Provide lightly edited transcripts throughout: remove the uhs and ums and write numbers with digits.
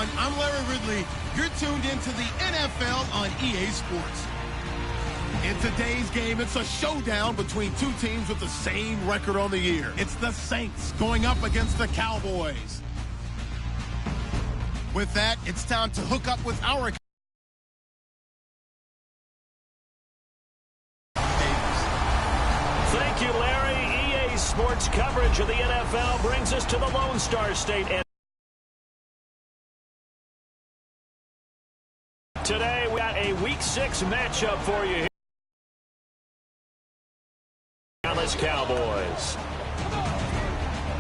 everyone. I'm Larry Ridley. You're tuned into the NFL on EA Sports. In today's game, it's a showdown between two teams with the same record on the year. It's the Saints going up against the Cowboys. With that, it's time to hook up with our Thank you, Larry. EA Sports coverage of the NFL brings us to the Lone Star State. And today, we got a Week 6 matchup for you here. Dallas Cowboys.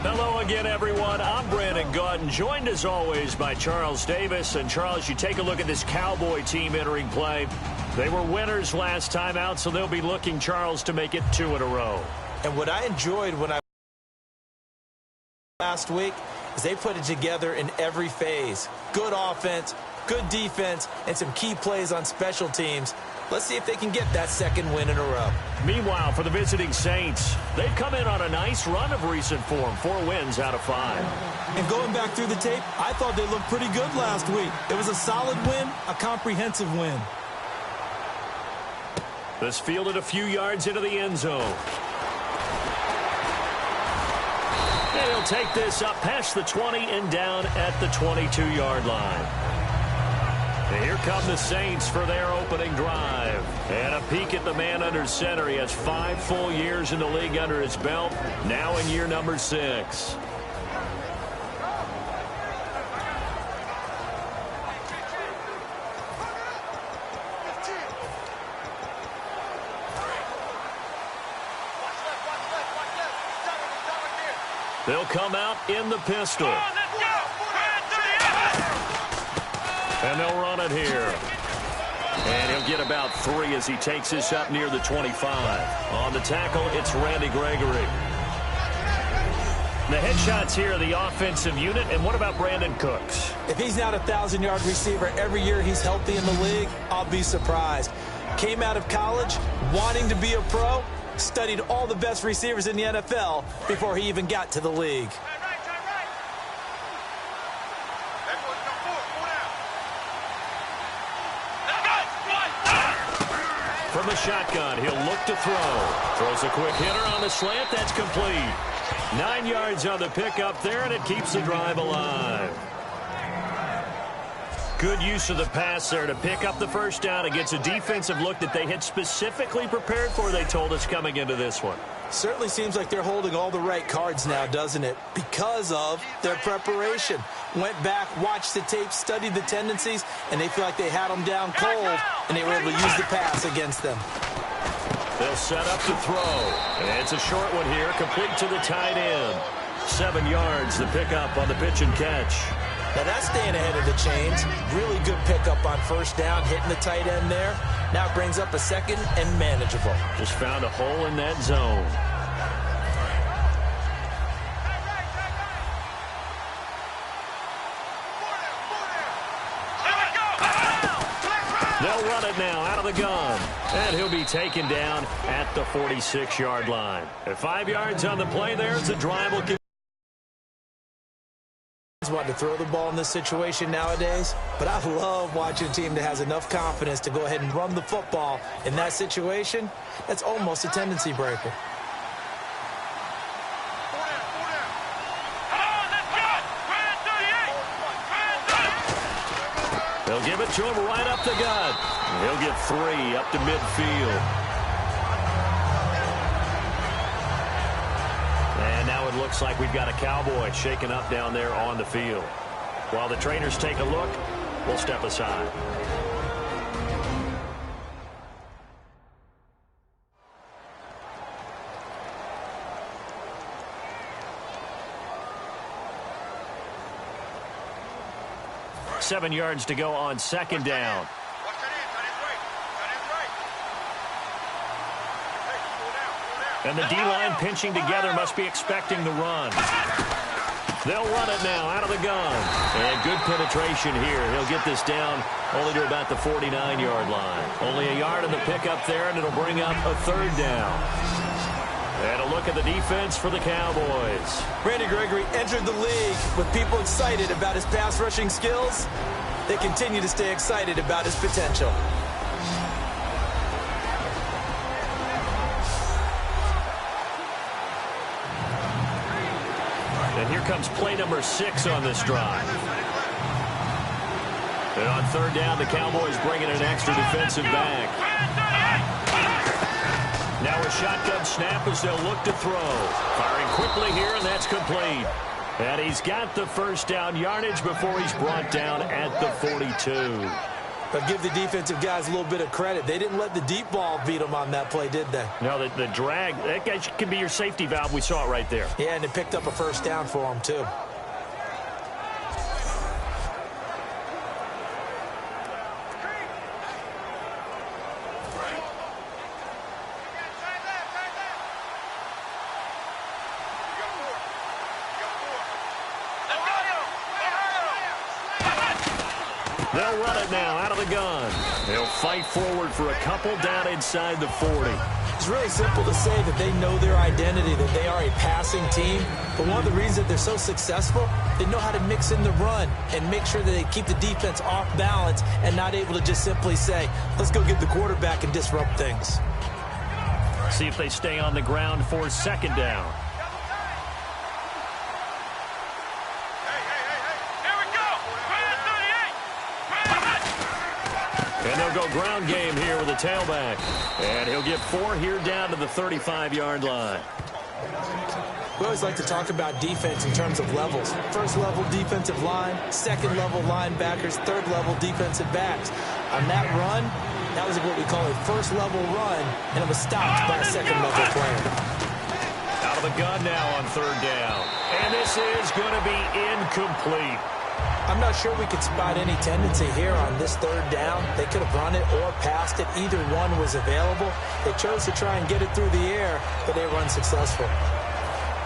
Hello again, everyone. I'm Brandon Gaudin, joined as always by Charles Davis. And Charles, you take a look at this Cowboy team entering play. They were winners last time out, so they'll be looking, Charles, to make it 2 in a row. And what I enjoyed when I last week is they put it together in every phase. Good offense, good defense, and some key plays on special teams. Let's see if they can get that second win in a row. Meanwhile, for the visiting Saints, they've come in on a nice run of recent form, 4 wins out of 5. And going back through the tape, I thought they looked pretty good last week. It was a solid win, a comprehensive win. This fielded a few yards into the end zone. And he'll take this up past the 20 and down at the 22-yard line. And here come the Saints for their opening drive. And a peek at the man under center. He has 5 full years in the league under his belt, now in year number 6. They'll come out in the pistol. And they'll run it here. And he'll get about 3 as he takes this up near the 25. On the tackle, it's Randy Gregory. The headshots here are the offensive unit. And what about Brandon Cooks? If he's not a 1,000-yard receiver every year he's healthy in the league, I'll be surprised. Came out of college wanting to be a pro, studied all the best receivers in the NFL before he even got to the league. From the shotgun, he'll look to throw. Throws a quick hitter on the slant. That's complete. 9 yards on the pickup there, and it keeps the drive alive. Good use of the pass there to pick up the first down against a defensive look that they had specifically prepared for, they told us, coming into this one. Certainly seems like they're holding all the right cards now, doesn't it? Because of their preparation. Went back, watched the tape, studied the tendencies, and they feel like they had them down cold, and they were able to use the pass against them. They'll set up to throw. And it's a short one here, complete to the tight end. 7 yards, the pickup on the pitch and catch. Now that's staying ahead of the chains. Really good pickup on first down, hitting the tight end there. Now it brings up a second and manageable. Just found a hole in that zone. They'll run it now out of the gun. And he'll be taken down at the 46-yard line. At 5 yards on the play there, it's a drive. Want to throw the ball in this situation nowadays, but I love watching a team that has enough confidence to go ahead and run the football in that situation. That's almost a tendency breaker. They'll give it to him right up the gut. He'll get 3 up to midfield. And now it looks like we've got a Cowboy shaken up down there on the field. While the trainers take a look, we'll step aside. Seven yards to go on second down. And the D-line pinching together, must be expecting the run. They'll run it now out of the gun. And good penetration here. He'll get this down only to about the 49-yard line. Only a yard in the pickup there, and it'll bring up a third down. And a look at the defense for the Cowboys. Randy Gregory entered the league with people excited about his pass rushing skills. They continue to stay excited about his potential. And here comes play number 6 on this drive. And on third down, the Cowboys bring in an extra defensive back. Now a shotgun snap as they'll look to throw. Firing quickly here, and that's complete. And he's got the first down yardage before he's brought down at the 42. But give the defensive guys a little bit of credit. They didn't let the deep ball beat them on that play, did they? No, the drag, that guy can be your safety valve. We saw it right there. Yeah, and it picked up a first down for them, too. They'll run it now out of the gun. They'll fight forward for a couple down inside the 40. It's really simple to say that they know their identity, that they are a passing team. But one of the reasons that they're so successful, they know how to mix in the run and make sure that they keep the defense off balance and not able to just simply say, let's go get the quarterback and disrupt things. See if they stay on the ground for second down. And they'll go ground game here with a tailback. And he'll get 4 here down to the 35-yard line. We always like to talk about defense in terms of levels. First level defensive line, second level linebackers, third level defensive backs. On that run, that was what we call a first level run, and it was stopped by a second level player. Out of the gun now on third down. And this is going to be incomplete. I'm not sure we could spot any tendency here on this third down. They could have run it or passed it. Either one was available. They chose to try and get it through the air, but they were unsuccessful.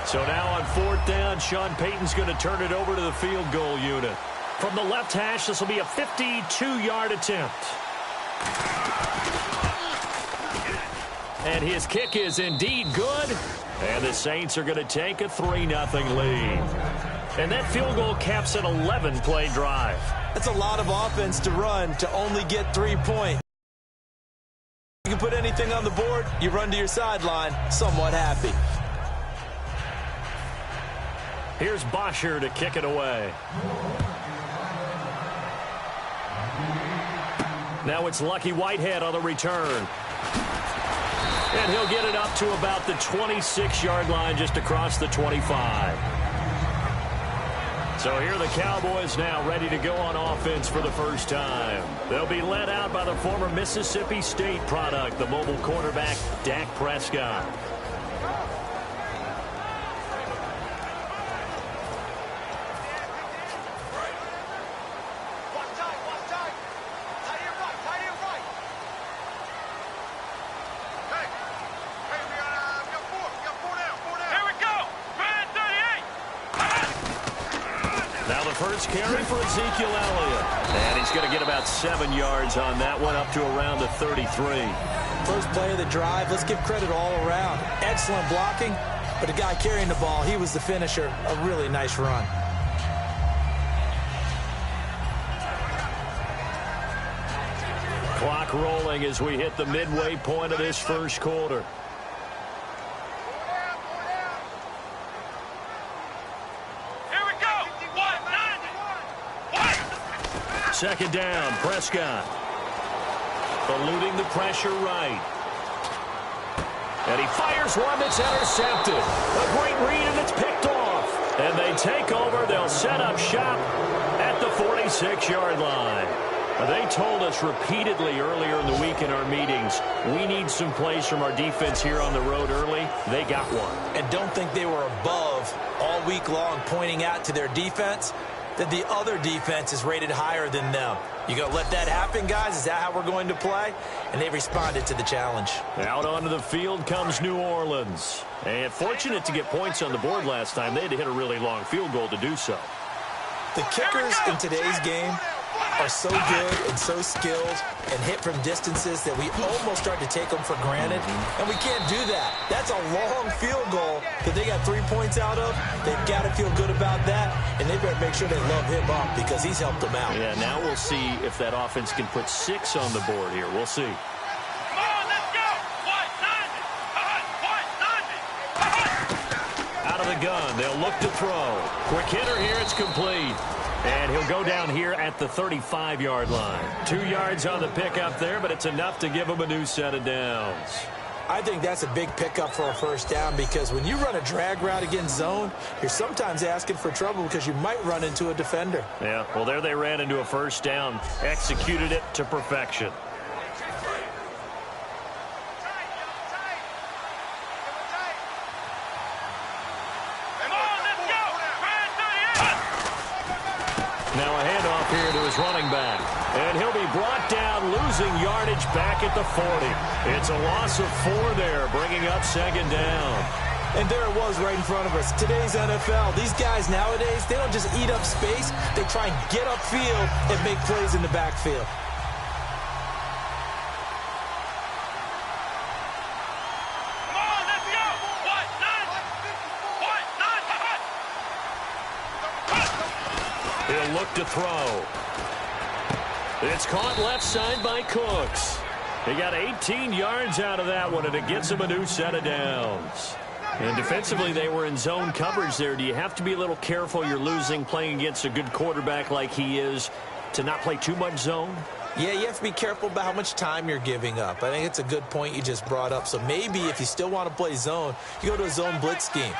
So now on fourth down, Sean Payton's going to turn it over to the field goal unit. From the left hash, this will be a 52-yard attempt. And his kick is indeed good. And the Saints are going to take a 3-0 lead. And that field goal caps an 11-play drive. That's a lot of offense to run to only get 3 points. You can put anything on the board, you run to your sideline, somewhat happy. Here's Bosher to kick it away. Now it's Lucky Whitehead on the return. And he'll get it up to about the 26-yard line just across the 25. So here are the Cowboys now ready to go on offense for the first time. They'll be led out by the former Mississippi State product, the mobile quarterback, Dak Prescott. First carry for Ezekiel Elliott. And he's going to get about 7 yards on that one, up to around the 33. First play of the drive, let's give credit all around. Excellent blocking, but the guy carrying the ball, he was the finisher. A really nice run. Clock rolling as we hit the midway point of this first quarter. Second down, Prescott. Eluding the pressure right. And he fires one that's intercepted. A great read, and it's picked off. And they take over. They'll set up shop at the 46-yard line. They told us repeatedly earlier in the week in our meetings, we need some plays from our defense here on the road early. They got one. And don't think they were above all week long pointing out to their defense that the other defense is rated higher than them. You gonna let that happen, guys? Is that how we're going to play? And they responded to the challenge. Out onto the field comes New Orleans. And fortunate to get points on the board last time. They had to hit a really long field goal to do so. The kickers in today's game are so good and so skilled and hit from distances that we almost start to take them for granted, and we can't do that. That's a long field goal that they got 3 points out of. They've got to feel good about that, and they better make sure they love him up because he's helped them out. Yeah, now we'll see if that offense can put 6 on the board here. We'll see. Out of the gun, they'll look to throw. Quick hitter here, it's complete. And he'll go down here at the 35-yard line. 2 yards on the pickup there, but it's enough to give him a new set of downs. I think that's a big pickup for a first down because when you run a drag route against zone, you're sometimes asking for trouble because you might run into a defender. Yeah, well, there they ran into a first down, executed it to perfection. Now a handoff here to his running back. And he'll be brought down, losing yardage back at the 40. It's a loss of 4 there, bringing up second down. And there it was right in front of us. Today's NFL, these guys nowadays, they don't just eat up space. They try and get upfield and make plays in the backfield. He'll look to throw. It's caught left side by Cooks. He got 18 yards out of that one, and it gets him a new set of downs. And defensively, they were in zone coverage there. Do you have to be a little careful you're losing playing against a good quarterback like he is to not play too much zone? Yeah, you have to be careful about how much time you're giving up. I think it's a good point you just brought up. So maybe if you still want to play zone, you go to a zone blitz scheme.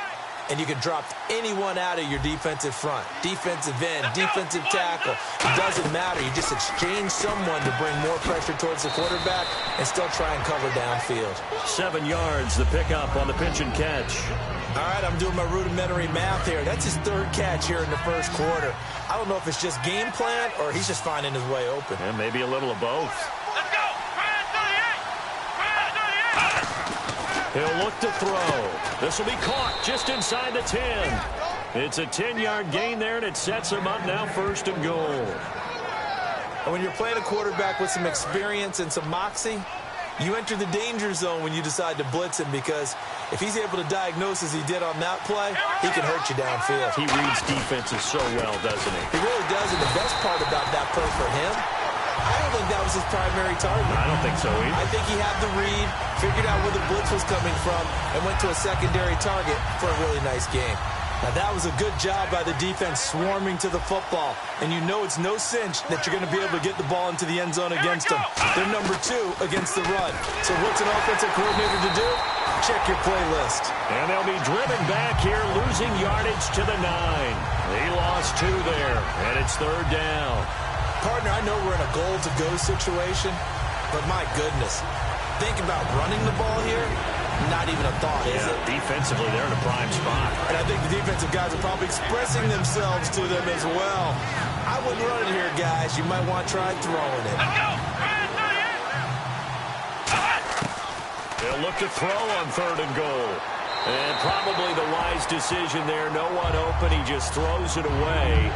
And you can drop anyone out of your defensive front, defensive end, defensive tackle. It doesn't matter. You just exchange someone to bring more pressure towards the quarterback and still try and cover downfield. 7 yards, the pickup on the pitch and catch. All right, I'm doing my rudimentary math here. That's his 3rd catch here in the first quarter. I don't know if it's just game plan or he's just finding his way open. Yeah, maybe a little of both. Let's go! He'll look to throw. This will be caught just inside the 10. It's a 10-yard gain there, and it sets him up now 1st and goal. And when you're playing a quarterback with some experience and some moxie, you enter the danger zone when you decide to blitz him because if he's able to diagnose as he did on that play, he can hurt you downfield. He reads defenses so well, doesn't he? He really does, and the best part about that play for him, I don't think that was his primary target. I don't think so either. I think he had the read, figured out where the blitz was coming from, and went to a secondary target for a really nice game. Now, that was a good job by the defense swarming to the football. And you know it's no cinch that you're going to be able to get the ball into the end zone against them. They're number 2 against the run. So what's an offensive coordinator to do? Check your playlist. And they'll be driven back here, losing yardage to the 9. He lost 2 there, and it's 3rd down. Partner, I know we're in a goal-to-go situation, but my goodness, think about running the ball here. Not even a thought, is it? Defensively, they're in a prime spot. And I think the defensive guys are probably expressing themselves to them as well. I wouldn't run it here, guys. You might want to try throwing it. Let's go! They'll look to throw on 3rd and goal. And probably the wise decision there. No one open. He just throws it away.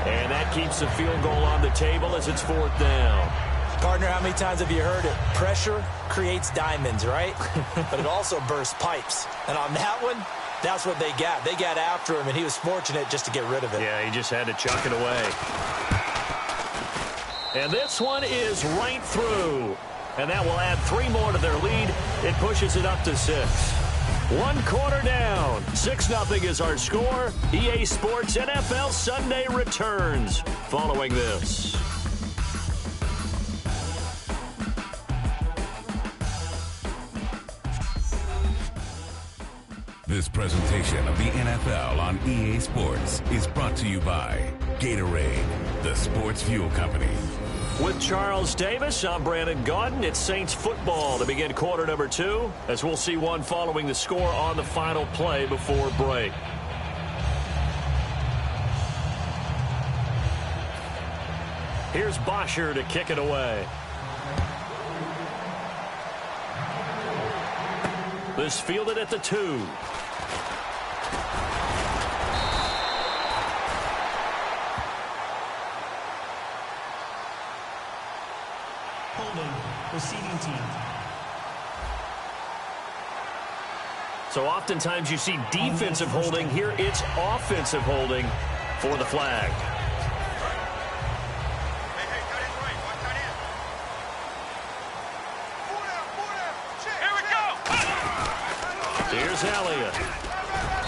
And that keeps the field goal on the table as it's 4th down. Partner, how many times have you heard it? Pressure creates diamonds, right? But it also bursts pipes. And on that one, that's what they got. They got after him, and he was fortunate just to get rid of it. Yeah, he just had to chuck it away. And this one is right through. And that will add 3 more to their lead. It pushes it up to 6. 1 quarter down. 6-0 is our score. EA Sports NFL Sunday returns following this. This presentation of the NFL on EA Sports is brought to you by Gatorade, the sports fuel company. With Charles Davis, I'm Brandon Gaudin. It's Saints football to begin quarter number 2, as we'll see one following the score on the final play before break. Here's Bosher to kick it away. This fielded at the 2. receiving team. So oftentimes you see defensive holding. Here it's offensive holding for the flag. Here's Elliott.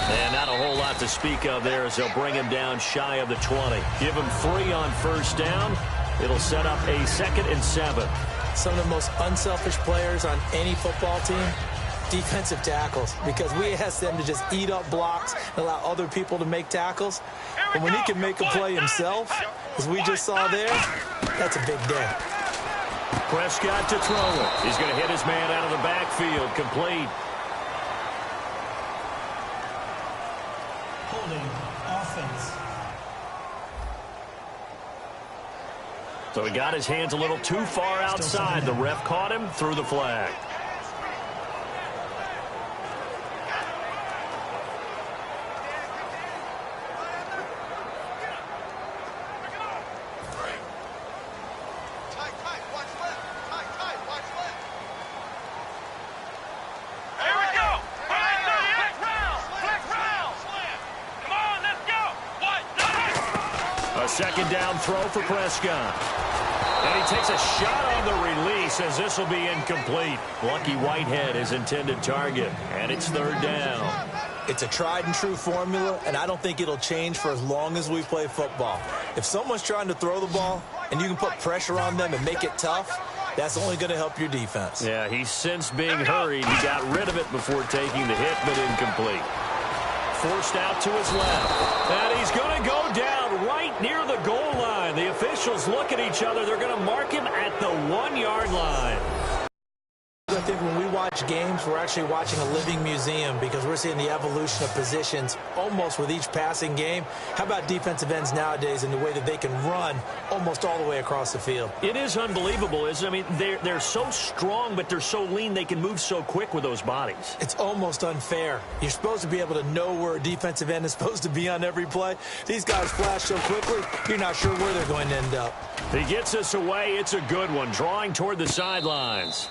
And not a whole lot to speak of there as they'll bring him down shy of the 20. Give him 3 on first down. It'll set up a 2nd and 7. Some of the most unselfish players on any football team, defensive tackles, because we ask them to just eat up blocks and allow other people to make tackles. But when he can make a play himself, as we just saw there, that's a big day. Prescott to throw it. He's going to hit his man out of the backfield. Complete. Holding offense. So he got his hands a little too far outside. The ref caught him, threw the flag. Second down throw for Prescott. And he takes a shot on the release as this will be incomplete. Lucky Whitehead, his intended target. And it's 3rd down. It's a tried and true formula, and I don't think it'll change for as long as we play football. If someone's trying to throw the ball and you can put pressure on them and make it tough, that's only going to help your defense. Yeah, he's since being hurried. He got rid of it before taking the hit, but incomplete. Forced out to his left. And he's going to go down right near the goal line. The officials look at each other. They're going to mark him at the 1-yard line. I think when we watch games, we're actually watching a living museum because we're seeing the evolution of positions almost with each passing game. How about defensive ends nowadays and the way that they can run almost all the way across the field? It is unbelievable, isn't it? I mean, they're so strong, but they're so lean. They can move so quick with those bodies. It's almost unfair. You're supposed to be able to know where a defensive end is supposed to be on every play. These guys flash so quickly, you're not sure where they're going to end up. He gets us away. It's a good one, drawing toward the sidelines.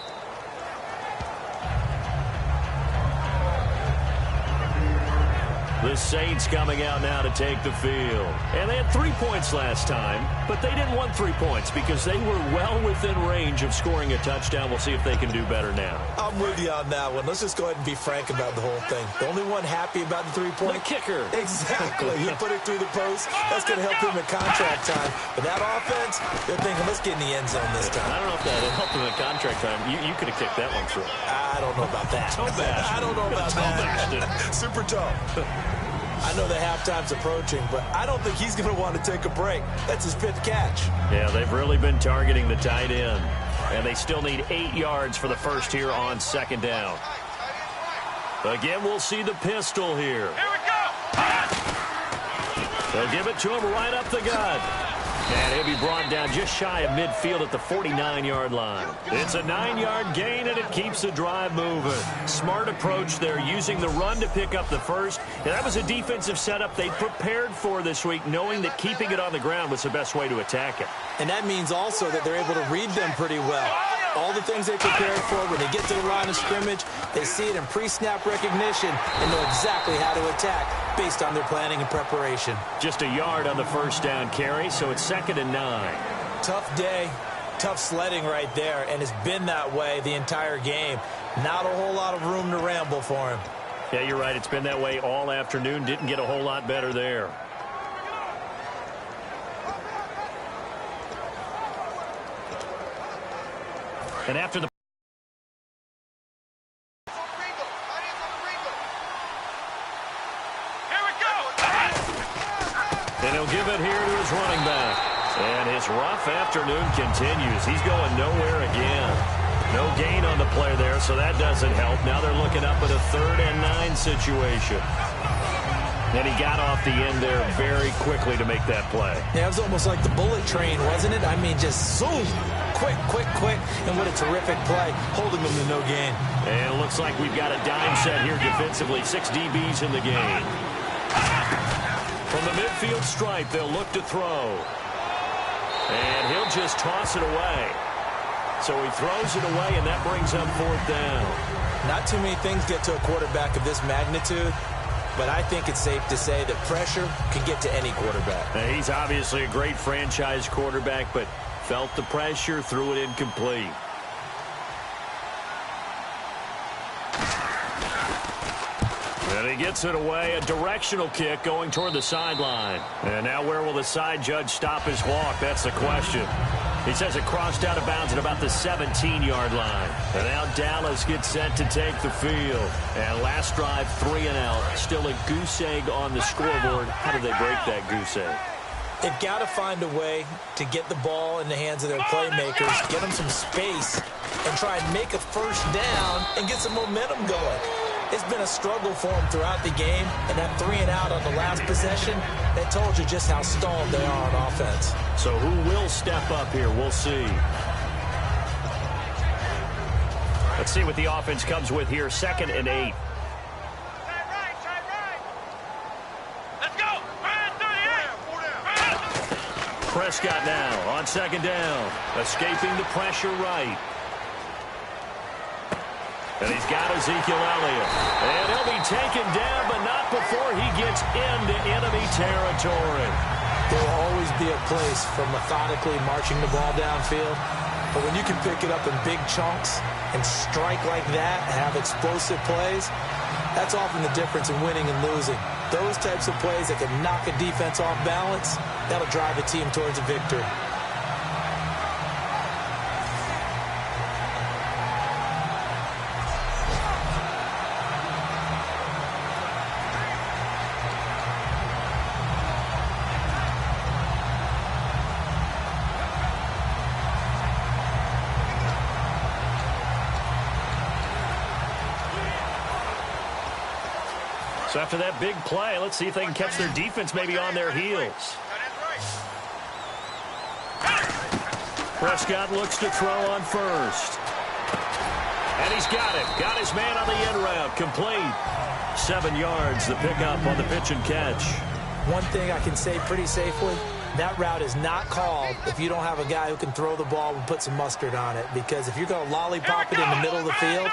The Saints coming out now to take the field. And they had 3 points last time, but they didn't want 3 points because they were well within range of scoring a touchdown. We'll see if they can do better now. I'm with you on that one. Let's just go ahead and be frank about the whole thing. The only one happy about the 3-point? The kicker. Exactly. He put it through the post. That's going to help him in contract time. But that offense, they're thinking, let's get in the end zone this time. I don't know if that helped him in contract time. You could have kicked that one through. I don't know about that. I don't know about that. Super tough. I know the halftime's approaching, but I don't think he's going to want to take a break. That's his 5th catch. Yeah, they've really been targeting the tight end. And they still need 8 yards for the first here on 2nd down. Again, we'll see the pistol here. Here we go! They'll give it to him right up the gut. And he'll be brought down just shy of midfield at the 49-yard line. It's a 9-yard gain, and it keeps the drive moving. Smart approach there, using the run to pick up the first. And that was a defensive setup they prepared for this week, knowing that keeping it on the ground was the best way to attack it. And that means also that they're able to read them pretty well. All the things they prepared for, when they get to the line of scrimmage, they see it in pre-snap recognition and know exactly how to attack based on their planning and preparation. Just a yard on the first down carry, so it's 2nd and 9. Tough day, tough sledding right there, and it's been that way the entire game. Not a whole lot of room to ramble for him. Yeah, you're right. It's been that way all afternoon. Didn't get a whole lot better there. And after the and he'll give it here to his running back. And his rough afternoon continues. He's going nowhere again. No gain on the play there, so that doesn't help. Now they're looking up at a 3rd and 9 situation. And he got off the end there very quickly to make that play. Yeah, it was almost like the bullet train, wasn't it? I mean, just zoom. Quick, quick, quick. And what a terrific play, holding them to no gain. And it looks like we've got a dime set here defensively. 6 DBs in the game. From the midfield stripe, they'll look to throw. And he'll just toss it away. So he throws it away, and that brings up 4th down. Not too many things get to a quarterback of this magnitude, but I think it's safe to say that pressure can get to any quarterback. Now, he's obviously a great franchise quarterback, but felt the pressure, threw it incomplete. And he gets it away, a directional kick going toward the sideline. And now where will the side judge stop his walk? That's the question. He says it crossed out of bounds at about the 17-yard line. And now Dallas gets set to take the field. And last drive, 3 and out. Still a goose egg on the scoreboard. How did they break that goose egg? They've got to find a way to get the ball in the hands of their playmakers, get them some space, and try and make a first down and get some momentum going. It's been a struggle for them throughout the game, and that 3 and out on the last possession, that told you just how stalled they are on offense. So who will step up here? We'll see. Let's see what the offense comes with here. 2nd and 8. Prescott now on 2nd down, escaping the pressure right. And he's got Ezekiel Elliott. And he'll be taken down, but not before he gets into enemy territory. There will always be a place for methodically marching the ball downfield. But when you can pick it up in big chunks and strike like that, have explosive plays, that's often the difference in winning and losing. Those types of plays that can knock a defense off balance, that'll drive a team towards a victory. So after that big play, let's see if they can catch their defense maybe on their heels. Prescott looks to throw on first. And he's got it. Got his man on the end route. Complete. 7 yards, the pickup on the pitch and catch. One thing I can say pretty safely, that route is not called if you don't have a guy who can throw the ball and put some mustard on it. Because if you're going to lollipop it in the middle of the field,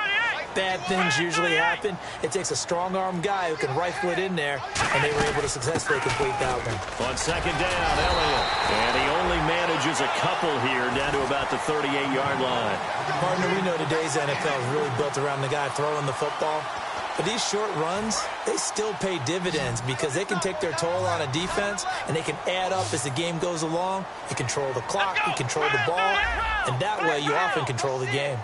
bad things usually happen. It takes a strong-arm guy who can rifle it in there, and they were able to successfully complete that one. On 2nd down, Elliott. And he only manages a couple here down to about the 38-yard line. Partner, we know today's NFL is really built around the guy throwing the football. But these short runs, they still pay dividends because they can take their toll on a defense, and they can add up as the game goes along. You control the clock, you control the ball, and that way you often control the game.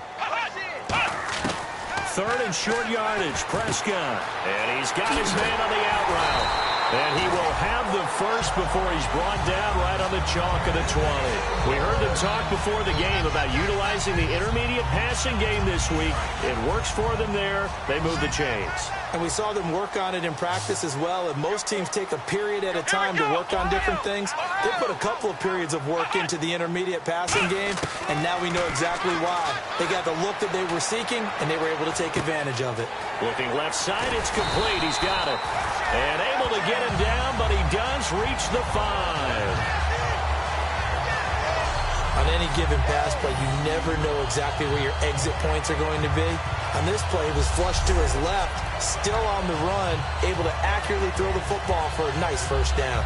3rd and short yardage, Prescott. And he's got his man on the out route. And he will have the first before he's brought down right on the chalk of the 20. We heard them talk before the game about utilizing the intermediate passing game this week. It works for them there. They move the chains. And we saw them work on it in practice as well. And most teams take a period at a time to work on different things. They put a couple of periods of work into the intermediate passing game, and now we know exactly why. They got the look that they were seeking, and they were able to take advantage of it. Looking left side, it's complete. He's got it. And able to get him down, but he does reach the 5. On any given pass play, you never know exactly where your exit points are going to be. On this play, he was flushed to his left, still on the run, able to accurately throw the football for a nice first down.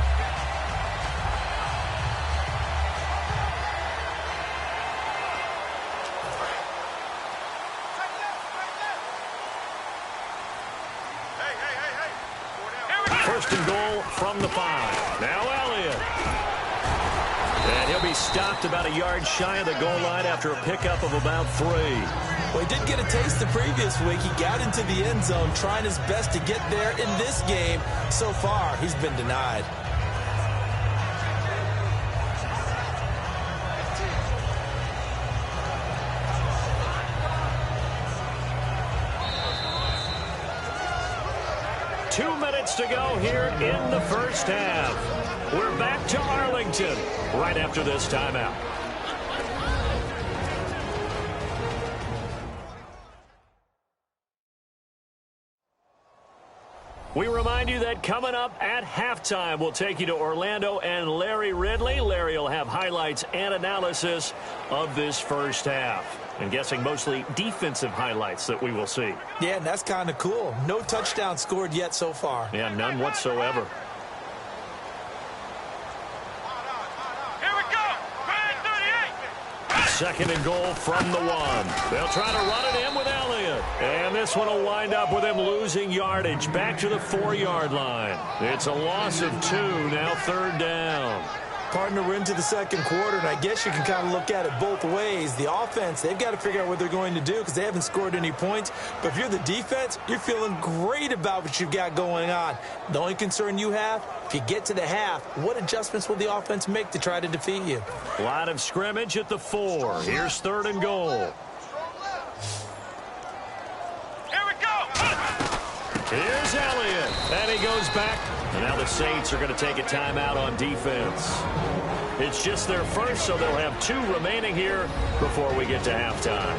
First and goal from the 5. Now Elliott. And he'll be stopped about a yard shy of the goal line after a pickup of about 3. Well, he did get a taste the previous week. He got into the end zone trying his best to get there in this game. So far, he's been denied. To go here in the first half. We're back to Arlington right after this timeout. We remind you that coming up at halftime, we'll take you to Orlando and Larry Ridley. Larry will have highlights and analysis of this first half. I'm guessing mostly defensive highlights that we will see. Yeah, and that's kind of cool. No touchdown scored yet so far. Yeah, none whatsoever. Here we go. 38. Second and goal from the one. They'll try to run it in with Elliott. And this one will wind up with him losing yardage back to the 4-yard line. It's a loss of 2, now third down. Partner, we're into the second quarter, and I guess you can kind of look at it both ways. The offense, they've got to figure out what they're going to do because they haven't scored any points. But if you're the defense, you're feeling great about what you've got going on. The only concern you have, if you get to the half, what adjustments will the offense make to try to defeat you? Line of scrimmage at the 4. Here's third and goal. Here we go. Here's Elliott. And he goes back. And now the Saints are going to take a timeout on defense. It's just their first, so they'll have 2 remaining here before we get to halftime.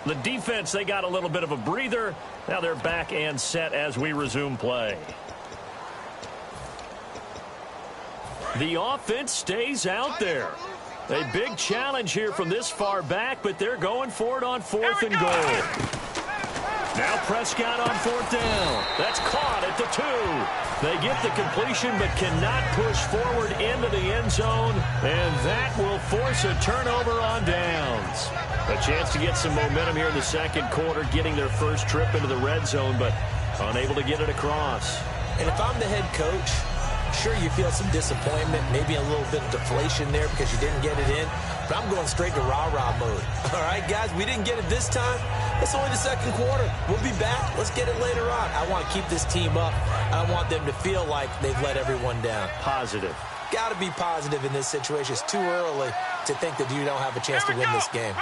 The defense, they got a little bit of a breather. Now they're back and set as we resume play. The offense stays out there. A big challenge here from this far back, but they're going for it on 4th and goal. Now Prescott on 4th down. That's caught at the 2. They get the completion but cannot push forward into the end zone, and that will force a turnover on downs. A chance to get some momentum here in the second quarter, getting their first trip into the red zone, but unable to get it across. And if I'm the head coach, sure, you feel some disappointment, maybe a little bit of deflation there because you didn't get it in, but I'm going straight to rah-rah mode. All right, guys, we didn't get it this time. It's only the second quarter. We'll be back. Let's get it later on. I want to keep this team up. I want them to feel like they've let everyone down. Positive. Got to be positive in this situation. It's too early to think that you don't have a chance to win this game.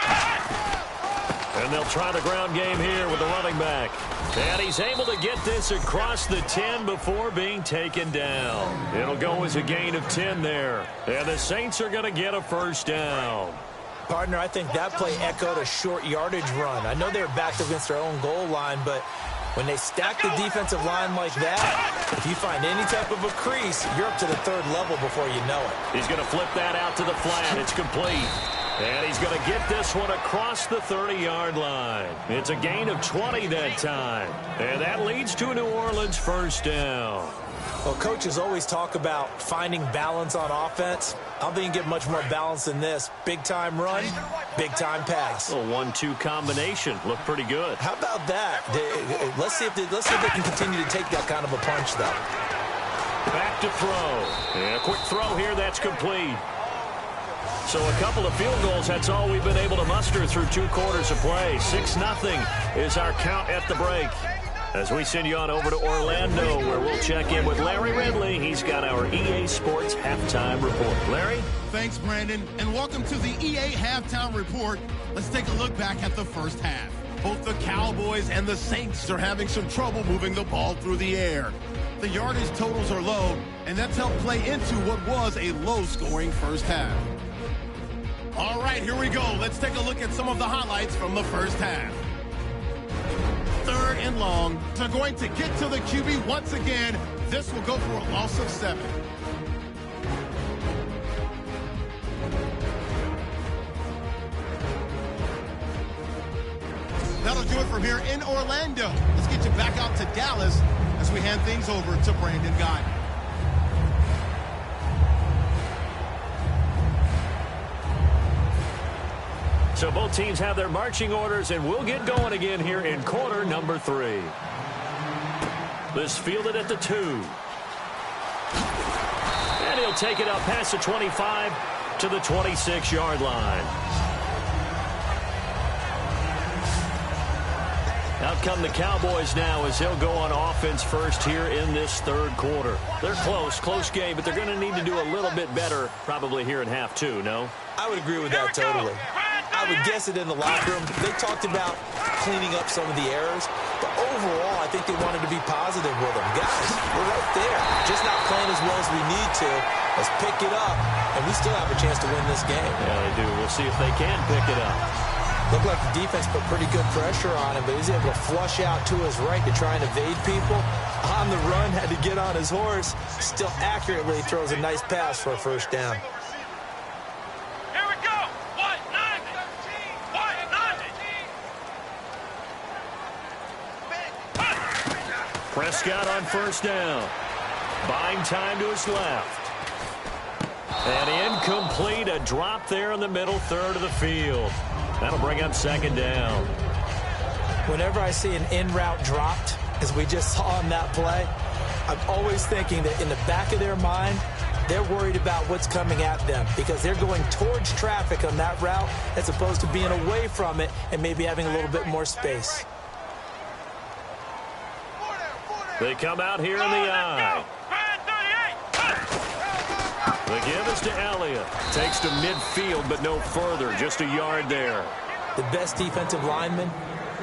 And they'll try the ground game here with the running back. And he's able to get this across the 10 before being taken down. It'll go as a gain of 10 there. And the Saints are going to get a first down. Partner, I think that play echoed a short yardage run. I know they were backed against their own goal line, but when they stack the defensive line like that, if you find any type of a crease, you're up to the 3rd level before you know it. He's going to flip that out to the flat. It's complete. And he's going to get this one across the 30-yard line. It's a gain of 20 that time. And that leads to a New Orleans first down. Well, coaches always talk about finding balance on offense. I don't think you get much more balance than this. Big-time run, big-time pass. A 1-2 combination. Looked pretty good. How about that? Let's see if they can continue to take that kind of a punch, though. Back to throw. And a quick throw here. That's complete. So a couple of field goals, that's all we've been able to muster through 2 quarters of play. 6-0 is our count at the break. As we send you on over to Orlando, where we'll check in with Larry Ridley. He's got our EA Sports Halftime Report. Larry? Thanks, Brandon, and welcome to the EA Halftime Report. Let's take a look back at the first half. Both the Cowboys and the Saints are having some trouble moving the ball through the air. The yardage totals are low, and that's helped play into what was a low-scoring first half. All right, here we go. Let's take a look at some of the highlights from the first half. 3rd and long. They're going to get to the QB once again. This will go for a loss of 7. That'll do it from here in Orlando. Let's get you back out to Dallas as we hand things over to Brandon Guy. So both teams have their marching orders, and we'll get going again here in quarter number 3. This fielded at the 2. And he'll take it up past the 25 to the 26-yard line. Out come the Cowboys now as they'll go on offense first here in this 3rd quarter. They're close game, but they're going to need to do a little bit better probably here in half 2, no? I would agree with that totally. I I would guess it in the locker room. They talked about cleaning up some of the errors, but overall, I think they wanted to be positive with them. Guys, we're right there. Just not playing as well as we need to. Let's pick it up, and we still have a chance to win this game. Yeah, they do. We'll see if they can pick it up. Looked like the defense put pretty good pressure on him, but he was able to flush out to his right to try and evade people. On the run, had to get on his horse. Still accurately throws a nice pass for a first down. Here we go. What? 90. What? 90. Prescott on first down. Buying time to his left. And incomplete, a drop there in the middle third of the field. That'll bring up second down. Whenever I see an in-route dropped, as we just saw on that play, I'm always thinking that in the back of their mind, they're worried about what's coming at them because they're going towards traffic on that route as opposed to being away from it and maybe having a little bit more space. They come out here in the eye. The give is to Elliott. Takes to midfield, but no further. Just a yard there. The best defensive linemen,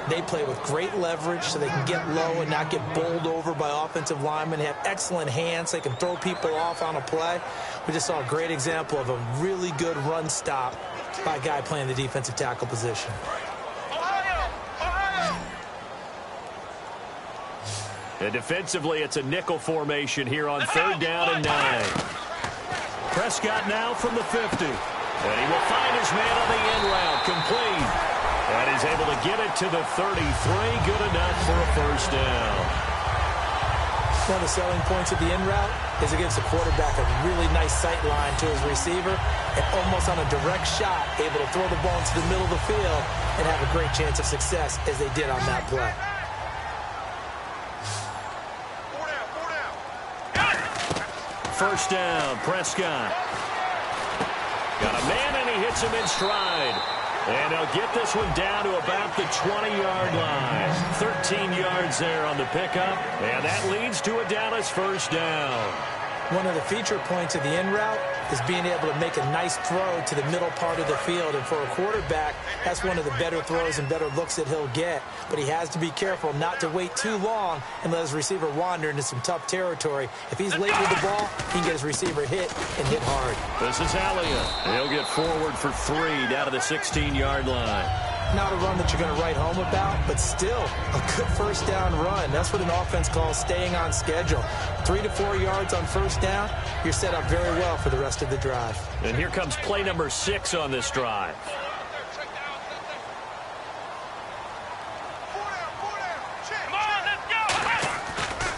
they play with great leverage so they can get low and not get bowled over by offensive linemen. They have excellent hands. They can throw people off on a play. We just saw a great example of a really good run stop by a guy playing the defensive tackle position. And defensively, it's a nickel formation here on third down and 9. Prescott now from the 50. And he will find his man on the in route, complete. And he's able to get it to the 33, good enough for a first down. One of the selling points of the in route is it gives the quarterback a really nice sight line to his receiver and almost on a direct shot, able to throw the ball into the middle of the field and have a great chance of success as they did on that play. First down, Prescott. Got a man, and he hits him in stride. And they'll get this one down to about the 20-yard line. 13 yards there on the pickup, and that leads to a Dallas first down. One of the feature points of the in route is being able to make a nice throw to the middle part of the field. And for a quarterback, that's one of the better throws and better looks that he'll get. But he has to be careful not to wait too long and let his receiver wander into some tough territory. If he's late with the ball, he can get his receiver hit and hit hard. This is Elliott. He'll get forward for 3 down to the 16-yard line. Not a run that you're going to write home about, but still a good first down run. That's what an offense calls staying on schedule. 3 to 4 yards on first down, you're set up very well for the rest of the drive. And here comes play number 6 on this drive.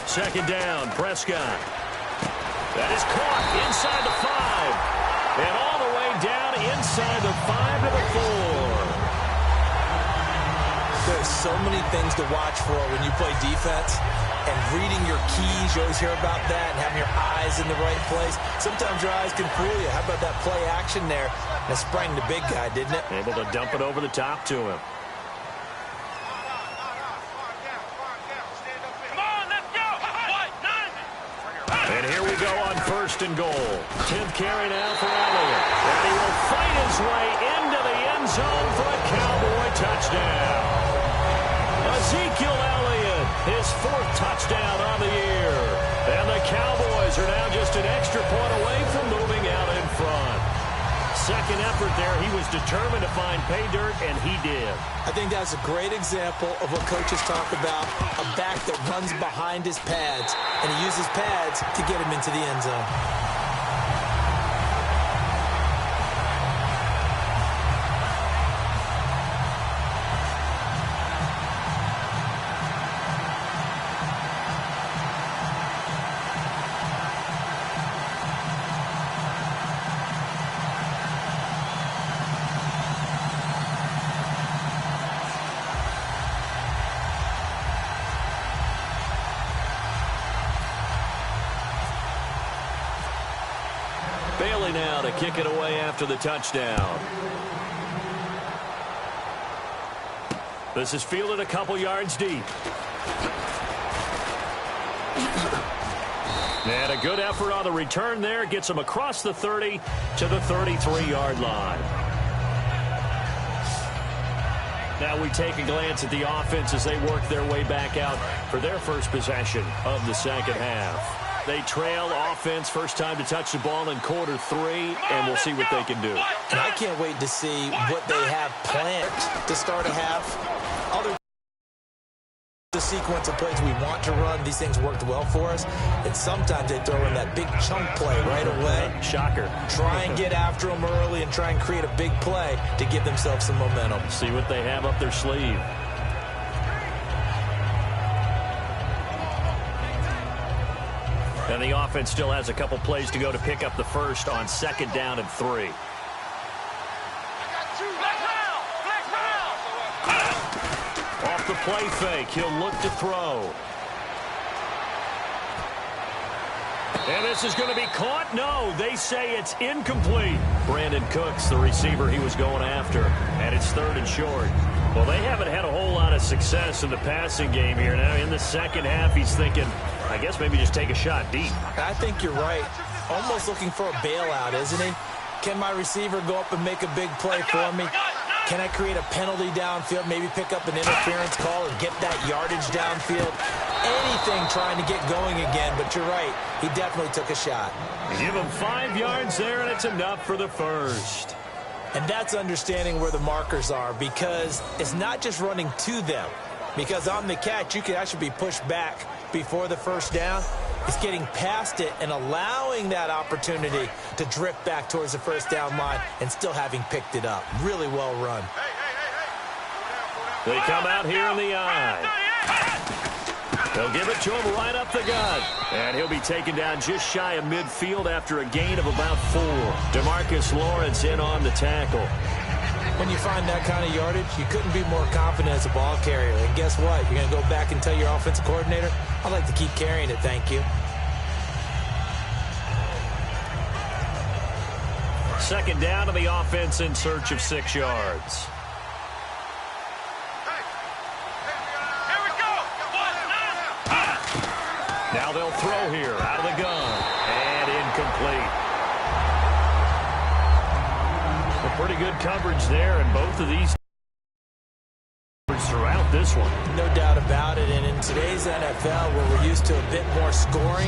Second down, Prescott. That is caught inside the 5. And all the way down inside the 5 to the 4. There's so many things to watch for when you play defense. And reading your keys, you always hear about that, and having your eyes in the right place. Sometimes your eyes can fool you. How about that play action there? That sprang the big guy, didn't it? Able to dump it over the top to him. And here we go on first and goal. 10th carry now for Elliott. And he will fight his way into the end zone for a Cowboy touchdown. Ezekiel Elliott, his 4th touchdown on the year. And the Cowboys are now just an extra point away from moving out in front. Second effort there, he was determined to find pay dirt, and he did. I think that's a great example of what coaches talk about, a back that runs behind his pads, and he uses pads to get him into the end zone. Bailey now to kick it away after the touchdown. This is fielded a couple yards deep. And a good effort on the return there. Gets him across the 30 to the 33-yard line. Now we take a glance at the offense as they work their way back out for their first possession of the second half. They trail offense, first time to touch the ball in quarter 3, and we'll see what they can do. And I can't wait to see what they have planned to start a half. The sequence of plays we want to run, these things worked well for us. And sometimes they throw in that big chunk play right away. Shocker. Try and get after them early and try and create a big play to give themselves some momentum. See what they have up their sleeve. And the offense still has a couple plays to go to pick up the first on 2nd down and 3. Off the play fake, he'll look to throw. And this is going to be caught. No, they say it's incomplete. Brandon Cooks, the receiver he was going after. And it's 3rd and short. Well, they haven't had a whole lot of success in the passing game here. Now, in the second half, he's thinking, I guess maybe just take a shot deep. I think you're right. Almost looking for a bailout, isn't he? Can my receiver go up and make a big play for me? Can I create a penalty downfield, maybe pick up an interference call or get that yardage downfield? Anything trying to get going again, but you're right. He definitely took a shot. Give him 5 yards there, and it's enough for the first. And that's understanding where the markers are, because it's not just running to them. Because on the catch, you could actually be pushed back before the first down. It's getting past it and allowing that opportunity to drift back towards the first down line and still having picked it up. Really well run. They come out here in the eye. They'll give it to him right up the gut. And he'll be taken down just shy of midfield after a gain of about 4. DeMarcus Lawrence in on the tackle. When you find that kind of yardage, you couldn't be more confident as a ball carrier. And guess what? You're going to go back and tell your offensive coordinator, I'd like to keep carrying it, thank you. 2nd down to the offense in search of 6 yards. Now they'll throw here out of the gun. And incomplete. Pretty good coverage there, and both of these throughout this one. No doubt about it, and in today's NFL, where we're used to a bit more scoring,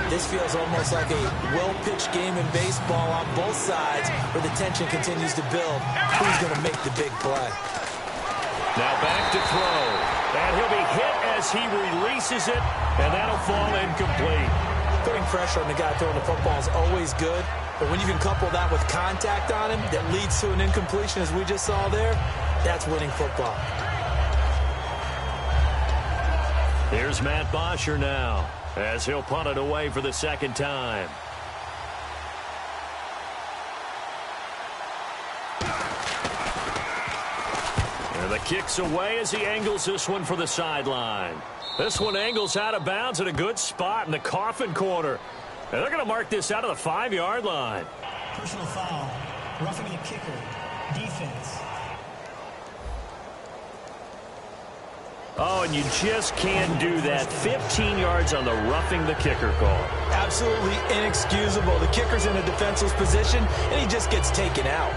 this feels almost like a well-pitched game in baseball on both sides, where the tension continues to build. Who's going to make the big play? Now back to throw, and he'll be hit as he releases it, and that'll fall incomplete. Putting pressure on the guy throwing the football is always good. But when you can couple that with contact on him that leads to an incompletion, as we just saw there, that's winning football. Here's Matt Bosher now, as he'll punt it away for the 2nd time. And the kick's away as he angles this one for the sideline. This one angles out of bounds at a good spot in the coffin corner. And they're going to mark this out of the 5-yard line. Personal foul. Roughing the kicker. Defense. Oh, and you just can't do that. 15 yards on the roughing the kicker call. Absolutely inexcusable. The kicker's in a defenseless position, and he just gets taken out.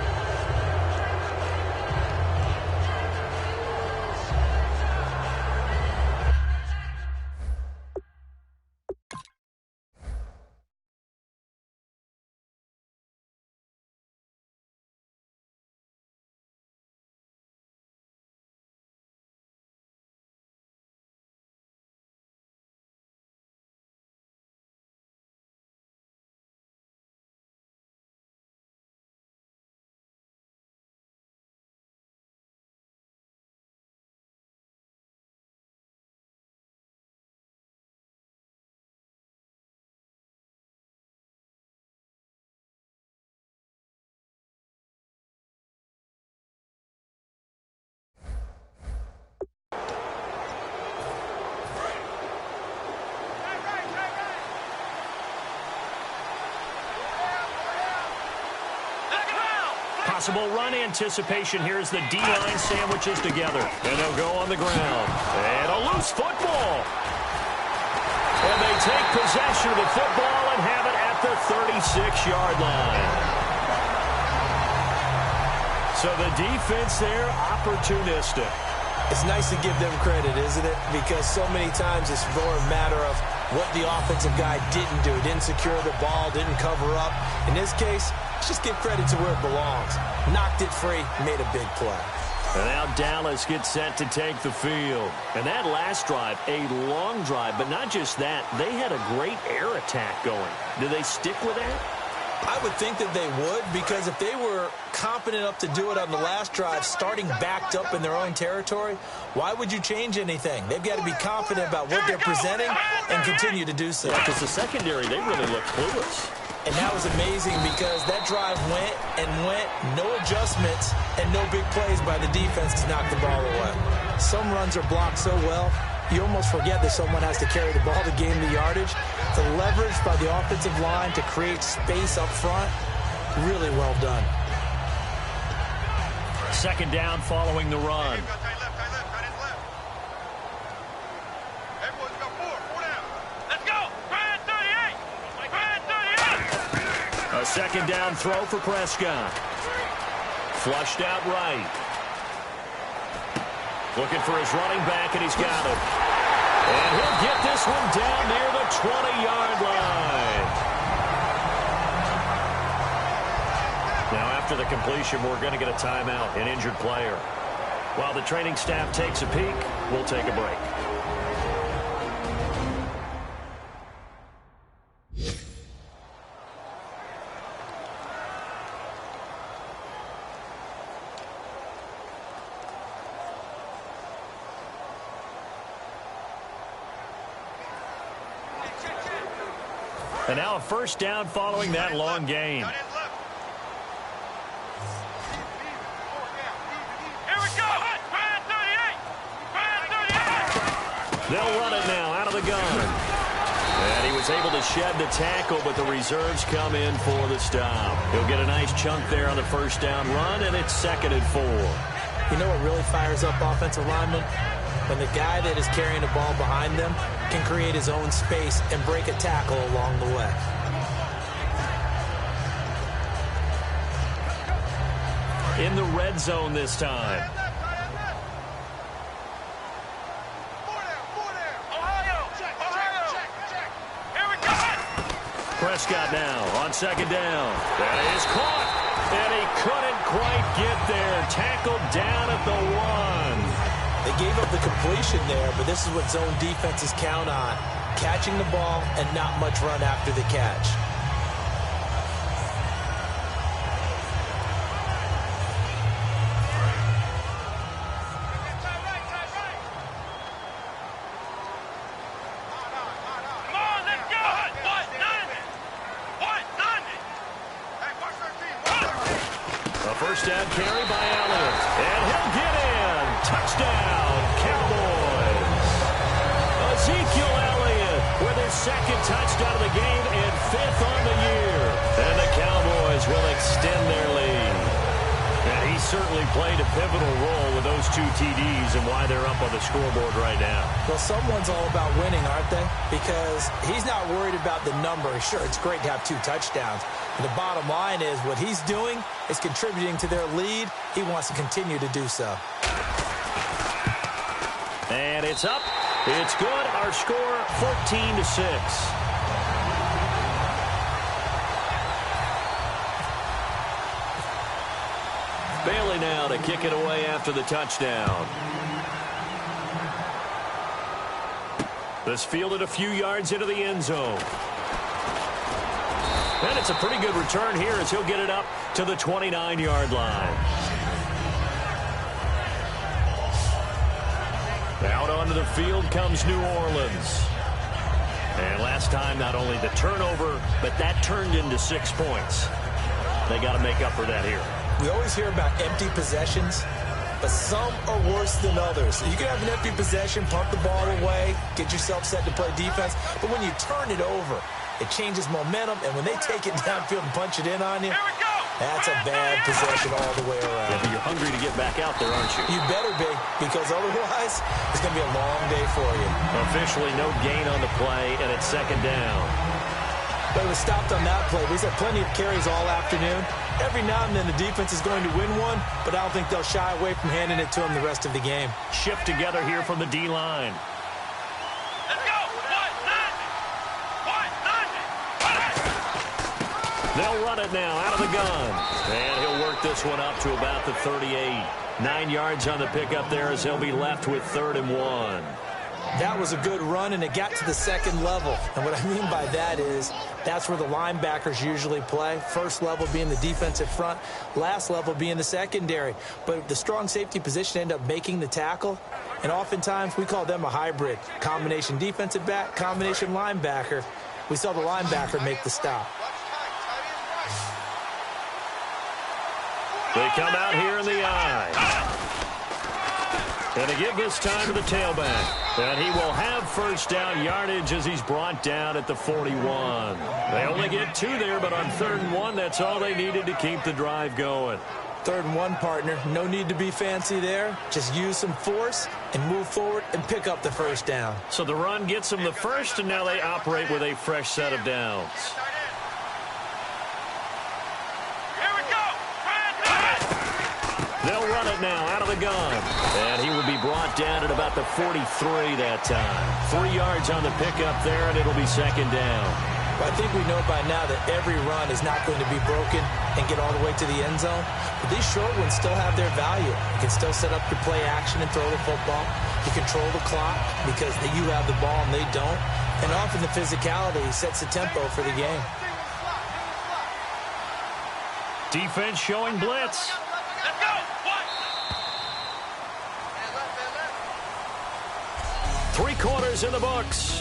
Possible run anticipation here as the D-line sandwiches together. And they'll go on the ground. And a loose football. And they take possession of the football and have it at the 36-yard line. So the defense there, opportunistic. It's nice to give them credit, isn't it? Because so many times it's more a matter of what the offensive guy didn't do. Didn't secure the ball, didn't cover up. In this case, let's just give credit to where it belongs. Knocked it free, made a big play. And now Dallas gets set to take the field. And that last drive, a long drive, but not just that. They had a great air attack going. Do they stick with that? I would think that they would, because if they were confident enough to do it on the last drive, starting backed up in their own territory, why would you change anything? They've got to be confident about what they're presenting and continue to do so. Because the secondary, they really look clueless. And that was amazing because that drive went and went, no adjustments, and no big plays by the defense to knock the ball away. Some runs are blocked so well, you almost forget that someone has to carry the ball to gain the yardage. The leverage by the offensive line to create space up front, really well done. Second down following the run. A second down throw for Prescott. Flushed out right. Looking for his running back, and he's got it. And he'll get this one down near the 20-yard line. Now, after the completion, we're going to get a timeout, an injured player. While the training staff takes a peek, we'll take a break. And now a first down following that long gain. Here we go. They'll run it now out of the gun. And he was able to shed the tackle, but the reserves come in for the stop. He'll get a nice chunk there on the first down run, and it's 2nd and 4. You know what really fires up offensive linemen? When the guy that is carrying the ball behind them can create his own space and break a tackle along the way. In the red zone this time. Prescott now on second down. That is caught. And he couldn't quite get there. Tackled down at the 1. They gave up the completion there, but this is what zone defenses count on. Catching the ball and not much run after the catch. A first down carry by Elliott. And he'll get in. Touchdown, Cowboys. Ezekiel Elliott with his 2nd touchdown of the game and 5th on the year. And the Cowboys will extend their lead. And he certainly played a pivotal role with those 2 TDs and why they're up on the scoreboard right now. Well, someone's all about winning, aren't they? Because he's not worried about the number. Sure, it's great to have 2 touchdowns. The bottom line is what he's doing is contributing to their lead. He wants to continue to do so. And it's up. It's good. Our score, 14-6. Bailey now to kick it away after the touchdown. This fielded a few yards into the end zone. And it's a pretty good return here as he'll get it up to the 29-yard line. Out onto the field comes New Orleans. And last time, not only the turnover, but that turned into 6 points. They got to make up for that here. We always hear about empty possessions, but some are worse than others. You can have an empty possession, pump the ball away, get yourself set to play defense, but when you turn it over, it changes momentum, and when they take it downfield and punch it in on you, that's a bad possession all the way around. Yeah, but you're hungry to get back out there, aren't you? You better be, because otherwise, it's going to be a long day for you. Officially no gain on the play, and it's 2nd down. But it was stopped on that play. He's had plenty of carries all afternoon. Every now and then the defense is going to win one, but I don't think they'll shy away from handing it to them the rest of the game. Shift together here from the D-line. Let's go. They'll run it now out of the gun. And he'll work this one up to about the 38. 9 yards on the pickup there as he'll be left with 3rd and 1. That was a good run, and it got to the second level. And what I mean by that is that's where the linebackers usually play. First level being the defensive front, last level being the secondary. But the strong safety position ended up making the tackle, and oftentimes we call them a hybrid. Combination defensive back, combination linebacker. We saw the linebacker make the stop. They come out here in the eye. And they give this time to the tailback. And he will have first down yardage as he's brought down at the 41. They only get 2 there, but on 3rd and 1, that's all they needed to keep the drive going. 3rd and 1, partner. No need to be fancy there. Just use some force and move forward and pick up the first down. So the run gets them the first, and now they operate with a fresh set of downs. They'll run it now out of the gun. And he will be brought down at about the 43 that time. 3 yards on the pickup there, and it'll be 2nd down. Well, I think we know by now that every run is not going to be broken and get all the way to the end zone. But these short ones still have their value. You can still set up your play action and throw the football. You control the clock because you have the ball and they don't. And often the physicality sets the tempo for the game. Defense showing blitz. Let's go. 3 quarters in the books.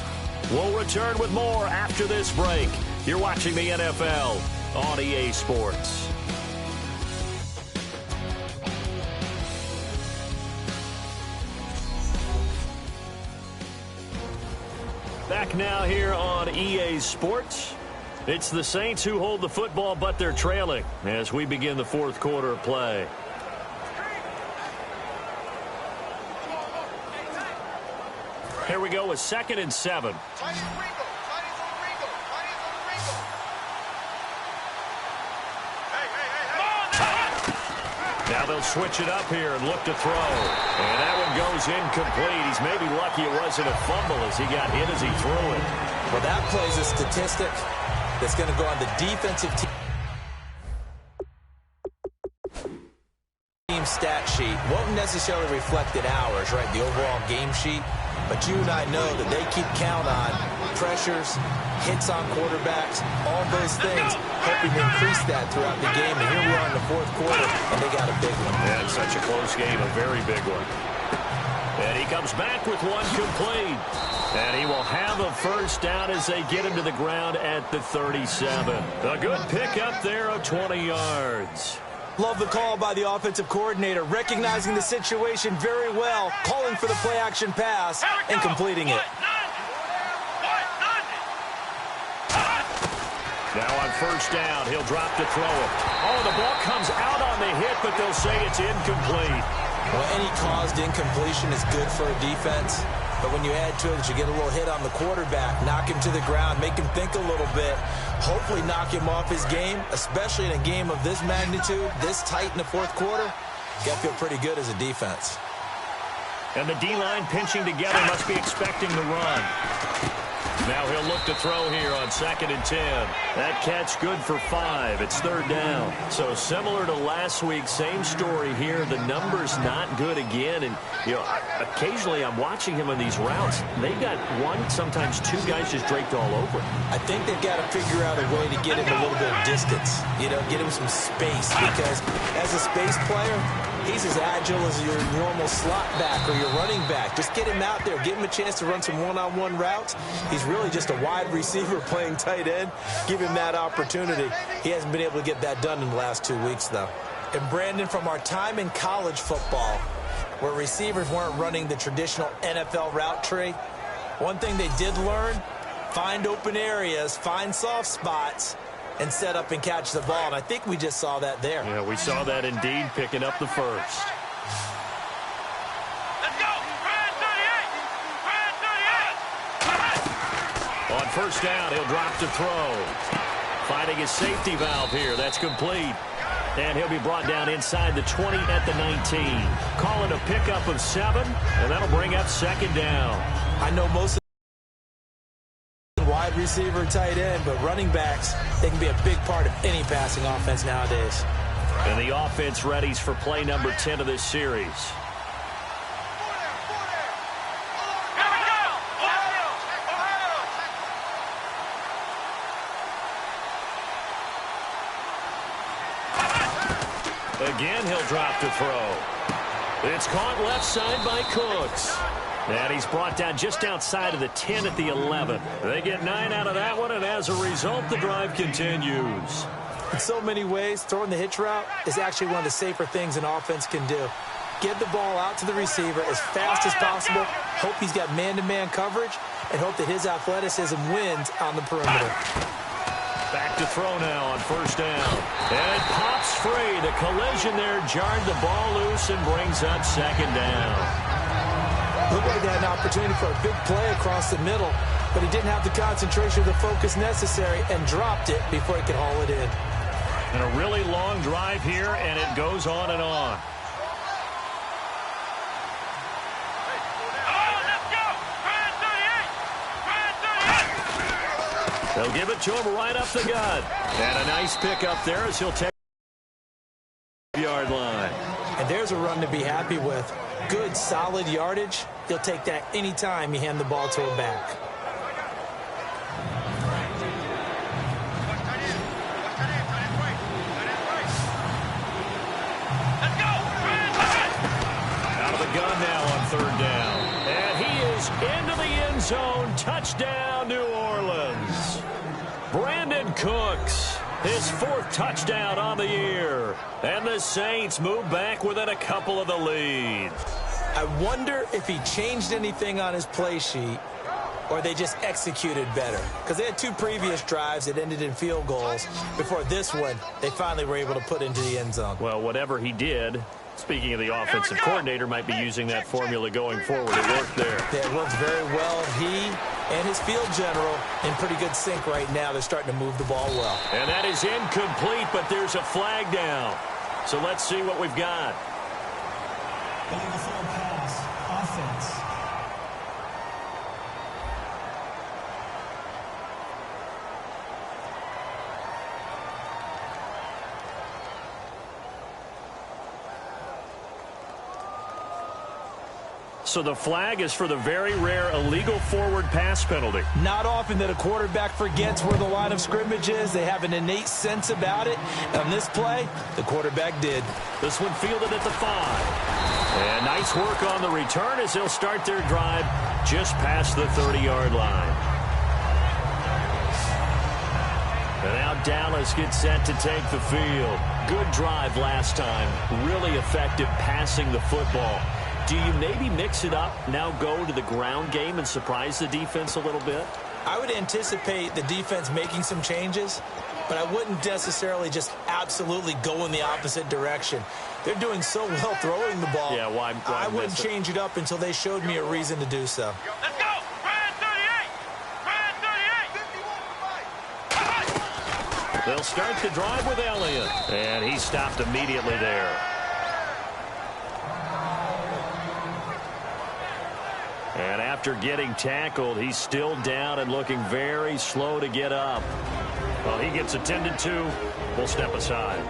We'll return with more after this break. You're watching the NFL on EA Sports. Back now here on EA Sports. It's the Saints who hold the football, but they're trailing as we begin the 4th quarter of play. Here we go with 2nd and 7. Now they'll switch it up here and look to throw. And that one goes incomplete. He's maybe lucky it wasn't a fumble as he got hit as he threw it. Well, that plays a statistic that's going to go on the defensive team stat sheet. Won't necessarily reflect in ours, right, the overall game sheet. But you and I know that they keep count on pressures, hits on quarterbacks, all those things, hoping to increase that throughout the game. And here we are in the 4th quarter, and they got a big one. Yeah, it's such a close game, a very big one. And he comes back with one complete. And he will have a first down as they get him to the ground at the 37. A good pickup there of 20 yards. Love the call by the offensive coordinator, recognizing the situation very well, calling for the play-action pass and completing it. Now on first down, he'll drop to throw it. Oh, the ball comes out on the hit, but they'll say it's incomplete. Well, any caused incompletion is good for a defense. But when you add to it that you get a little hit on the quarterback, knock him to the ground, make him think a little bit, hopefully knock him off his game, especially in a game of this magnitude, this tight in the 4th quarter, you got to feel pretty good as a defense. And the D-line pinching together must be expecting the run. Now he'll look to throw here on 2nd and 10. That catch good for 5. It's 3rd down. So similar to last week, same story here. The number's not good again. And, you know, occasionally I'm watching him on these routes. They've got 1, sometimes 2 guys just draped all over him. I think they've got to figure out a way to get him a little bit of distance. You know, get him some space. Because as a space player, he's as agile as your normal slot back or your running back. Just get him out there. Give him a chance to run some one-on-one routes. He's really just a wide receiver playing tight end. Give him that opportunity. He hasn't been able to get that done in the last 2 weeks, though. And, Brandon, from our time in college football, where receivers weren't running the traditional NFL route tree, one thing they did learn, find open areas, find soft spots, and set up and catch the ball. And I think we just saw that there. Yeah, we saw that indeed, picking up the first. Let's go. Brad 38. On first down, he'll drop to throw. Finding his safety valve here. That's complete. And he'll be brought down inside the 20 at the 19. Calling a pickup of 7, and that'll bring up second down. I know most of wide receiver, tight end, but running backs, they can be a big part of any passing offense nowadays. And the offense readies for play number 10 of this series. Again, he'll drop to throw. It's caught left side by Cooks. And he's brought down just outside of the 10 at the 11. They get 9 out of that one, and as a result, the drive continues. In so many ways, throwing the hitch route is actually one of the safer things an offense can do. Get the ball out to the receiver as fast as possible, hope he's got man-to-man coverage, and hope that his athleticism wins on the perimeter. Back to throw now on first down. And it pops free. The collision there jarred the ball loose and brings up second down. Looked like he had an opportunity for a big play across the middle, but he didn't have the concentration or the focus necessary and dropped it before he could haul it in. And a really long drive here, and it goes on and on. They'll give it to him right up the gut. And a nice pickup there as he'll take the yard line. And there's a run to be happy with. Good, solid yardage. He'll take that anytime you hand the ball to him back. Out of the gun now on third down. And he is into the end zone. Touchdown, New Orleans. Brandon Cooks, his 4th touchdown on the year. And the Saints move back within a couple of the lead. I wonder if he changed anything on his play sheet or they just executed better. Because they had 2 previous drives that ended in field goals. Before this one, they finally were able to put into the end zone. Well, whatever he did, speaking of the offensive coordinator, might be using that formula going forward. It worked there. Yeah, it works very well. He and his field general in pretty good sync right now. They're starting to move the ball well. And that is incomplete, but there's a flag down. So let's see what we've got. Illegal forward pass. Offense. So the flag is for the very rare illegal forward pass penalty. Not often that a quarterback forgets where the line of scrimmage is. They have an innate sense about it. On this play, the quarterback did. This one fielded at the 5. And nice work on the return as they'll start their drive just past the 30-yard line. And now Dallas gets set to take the field. Good drive last time. Really effective passing the football. Do you maybe mix it up, now go to the ground game and surprise the defense a little bit? I would anticipate the defense making some changes, but I wouldn't necessarily just absolutely go in the opposite direction. They're doing so well throwing the ball. Yeah, why I wouldn't change it up until they showed me a reason to do so. Let's go! Brand 38! Brand 38! They'll start the drive with Elliott. And he stopped immediately there. And after getting tackled, he's still down and looking very slow to get up. Well, he gets attended to. We'll step aside.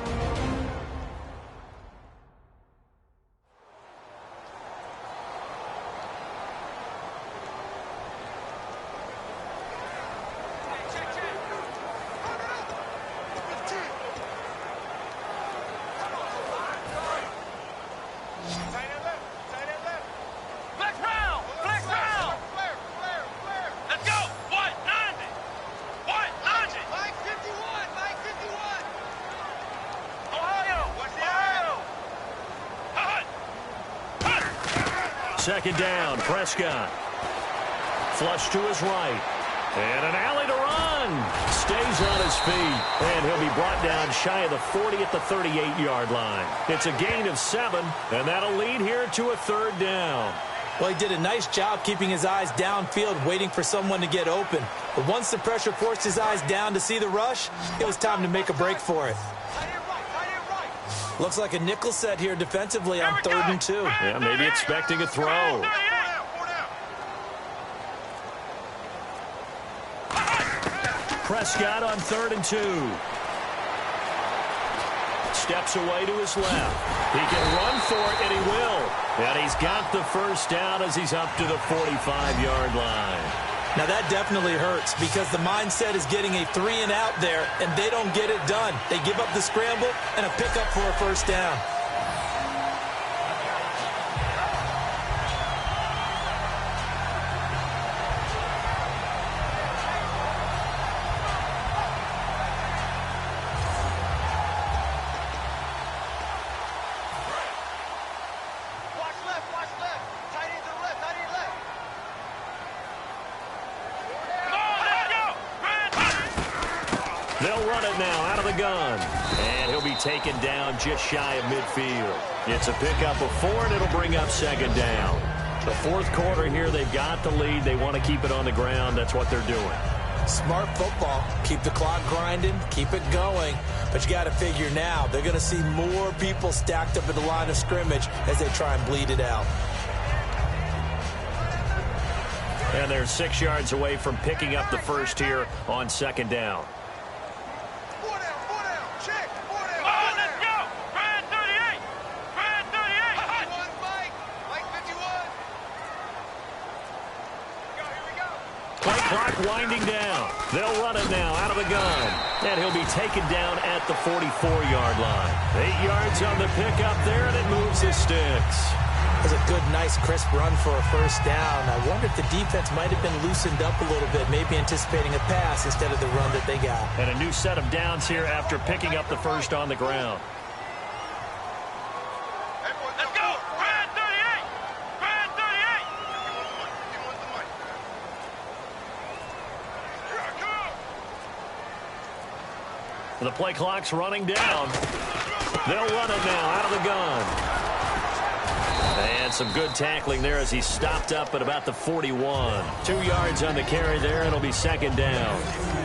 Second down, Prescott. Flush to his right. And an alley to run. Stays on his feet. And he'll be brought down shy of the 40 at the 38-yard line. It's a gain of 7, and that'll lead here to a third down. Well, he did a nice job keeping his eyes downfield, waiting for someone to get open. But once the pressure forced his eyes down to see the rush, it was time to make a break for it. Looks like a nickel set here defensively on 3rd and 2. Yeah, maybe expecting a throw. Prescott on 3rd and 2. Steps away to his left. He can run for it, and he will. And he's got the first down as he's up to the 45-yard line. Now that definitely hurts because the mindset is getting a 3 and out there, and they don't get it done. They give up the scramble and a pickup for a first down. They'll run it now out of the gun. And he'll be taken down just shy of midfield. It's a pickup of 4, and it'll bring up 2nd down. The 4th quarter here, they've got the lead. They want to keep it on the ground. That's what they're doing. Smart football. Keep the clock grinding. Keep it going. But you got to figure now they're going to see more people stacked up at the line of scrimmage as they try and bleed it out. And they're 6 yards away from picking up the first here on 2nd down. Clock winding down. They'll run it now out of the gun. And he'll be taken down at the 44-yard line. 8 yards on the pickup there, and it moves his sticks. It was a good, nice, crisp run for a first down. I wonder if the defense might have been loosened up a little bit, maybe anticipating a pass instead of the run that they got. And a new set of downs here after picking up the first on the ground. The play clock's running down. They'll run it now out of the gun. And some good tackling there as he stopped up at about the 41. 2 yards on the carry there, and it'll be 2nd down.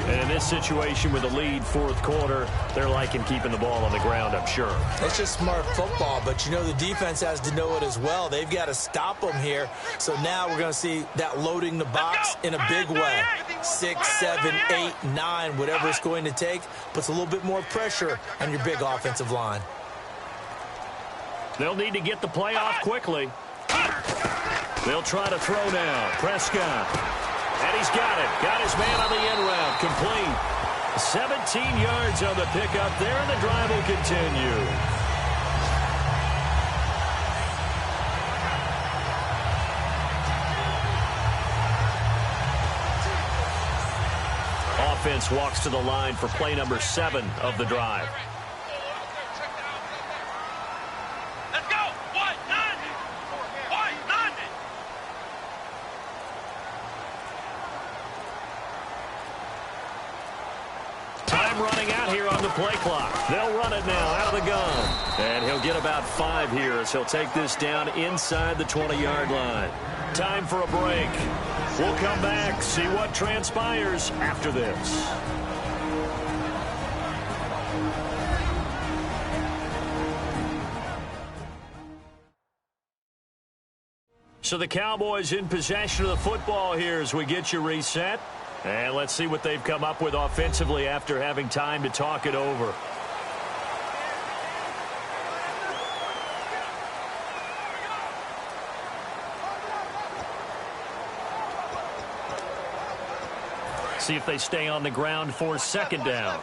And in this situation with the lead 4th quarter, they're liking keeping the ball on the ground, I'm sure. It's just smart football, but you know the defense has to know it as well. They've got to stop them here. So now we're going to see that loading the box in a big way. 6, 7, 8, 9, whatever it's going to take, puts a little bit more pressure on your big offensive line. They'll need to get the play off quickly. They'll try to throw now. Prescott. And he's got it. Got his man on the end route. Complete. 17 yards on the pickup there, and the drive will continue. Offense walks to the line for play number 7 of the drive. Let's go. What? Nothing. What? Nothing. Time running out here on the play clock. They'll run it now out of the gun. And he'll get about 5 here as he'll take this down inside the 20-yard line. Time for a break. We'll come back, see what transpires after this. So the Cowboys in possession of the football here as we get you reset. And let's see what they've come up with offensively after having time to talk it over. See if they stay on the ground for 2nd down.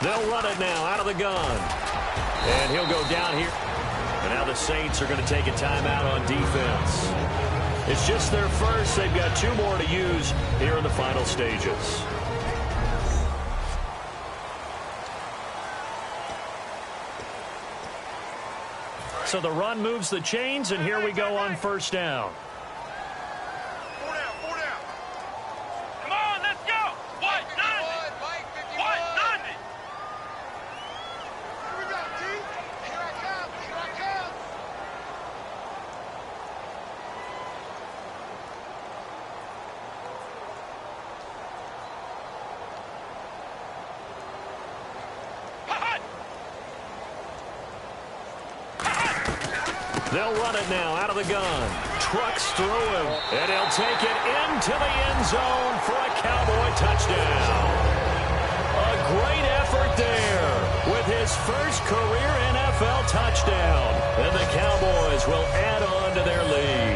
They'll run it now out of the gun. And he'll go down here. And now the Saints are going to take a timeout on defense. It's just their first. They've got 2 more to use here in the final stages. So the run moves the chains, and here we go on 1st down. 4 down, 4 down. Come on, let's go. What? Nothing. What? Nothing. Here we go, T. Here I come. Here I come. They'll run it now out of the gun. Trucks through him, and he'll take it into the end zone for a Cowboy touchdown. A great effort there with his first career NFL touchdown. And the Cowboys will add on to their lead.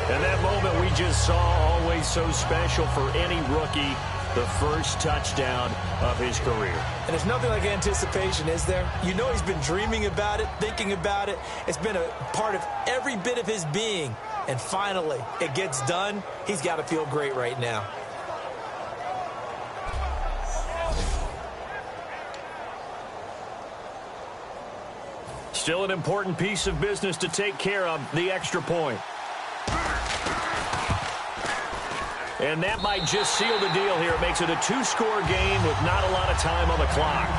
And that moment we just saw, always so special for any rookie, the first touchdown of his career. And there's nothing like anticipation, is there? You know he's been dreaming about it, thinking about it. It's been a part of every bit of his being. And finally, it gets done. He's got to feel great right now. Still an important piece of business to take care of, the extra point. And that might just seal the deal here. It makes it a two-score game with not a lot of time on the clock.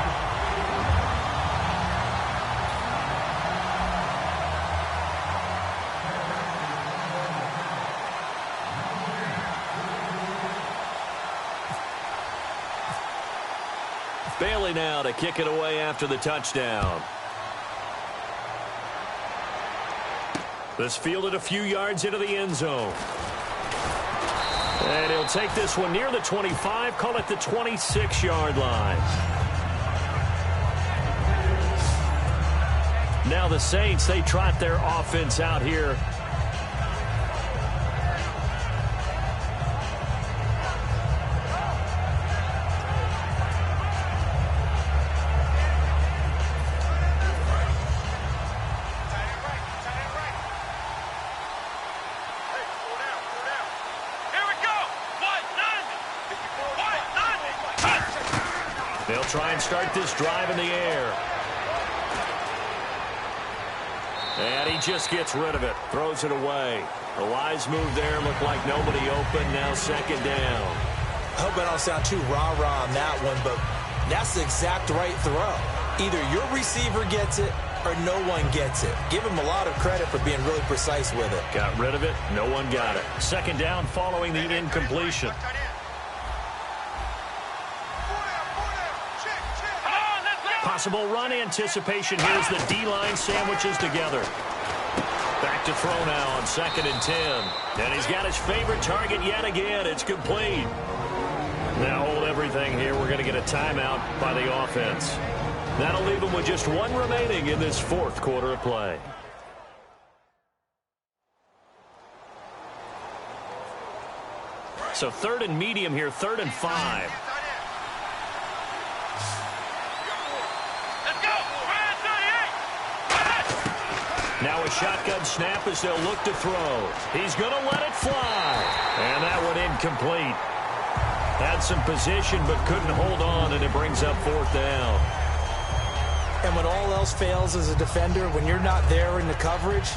Bailey now to kick it away after the touchdown. This fielded a few yards into the end zone. And he'll take this one near the 25, call it the 26-yard line. Now the Saints, they trot their offense out here. They'll try and start this drive in the air. And he just gets rid of it, throws it away. A wise move there, looked like nobody open, now second down. I hope I don't sound too rah-rah on that one, but that's the exact right throw. Either your receiver gets it or no one gets it. Give him a lot of credit for being really precise with it. Got rid of it, no one got it. Second down following the incompletion. Possible run anticipation. Here's the D-line sandwiches together. Back to throw now on 2nd and 10. And he's got his favorite target yet again. It's complete. Now hold everything here. We're going to get a timeout by the offense. That'll leave him with just one remaining in this fourth quarter of play. So 3rd and medium here, 3rd and 5. Now a shotgun snap as they'll look to throw. He's going to let it fly. And that one incomplete. Had some position but couldn't hold on, and it brings up 4th down. And when all else fails as a defender, when you're not there in the coverage,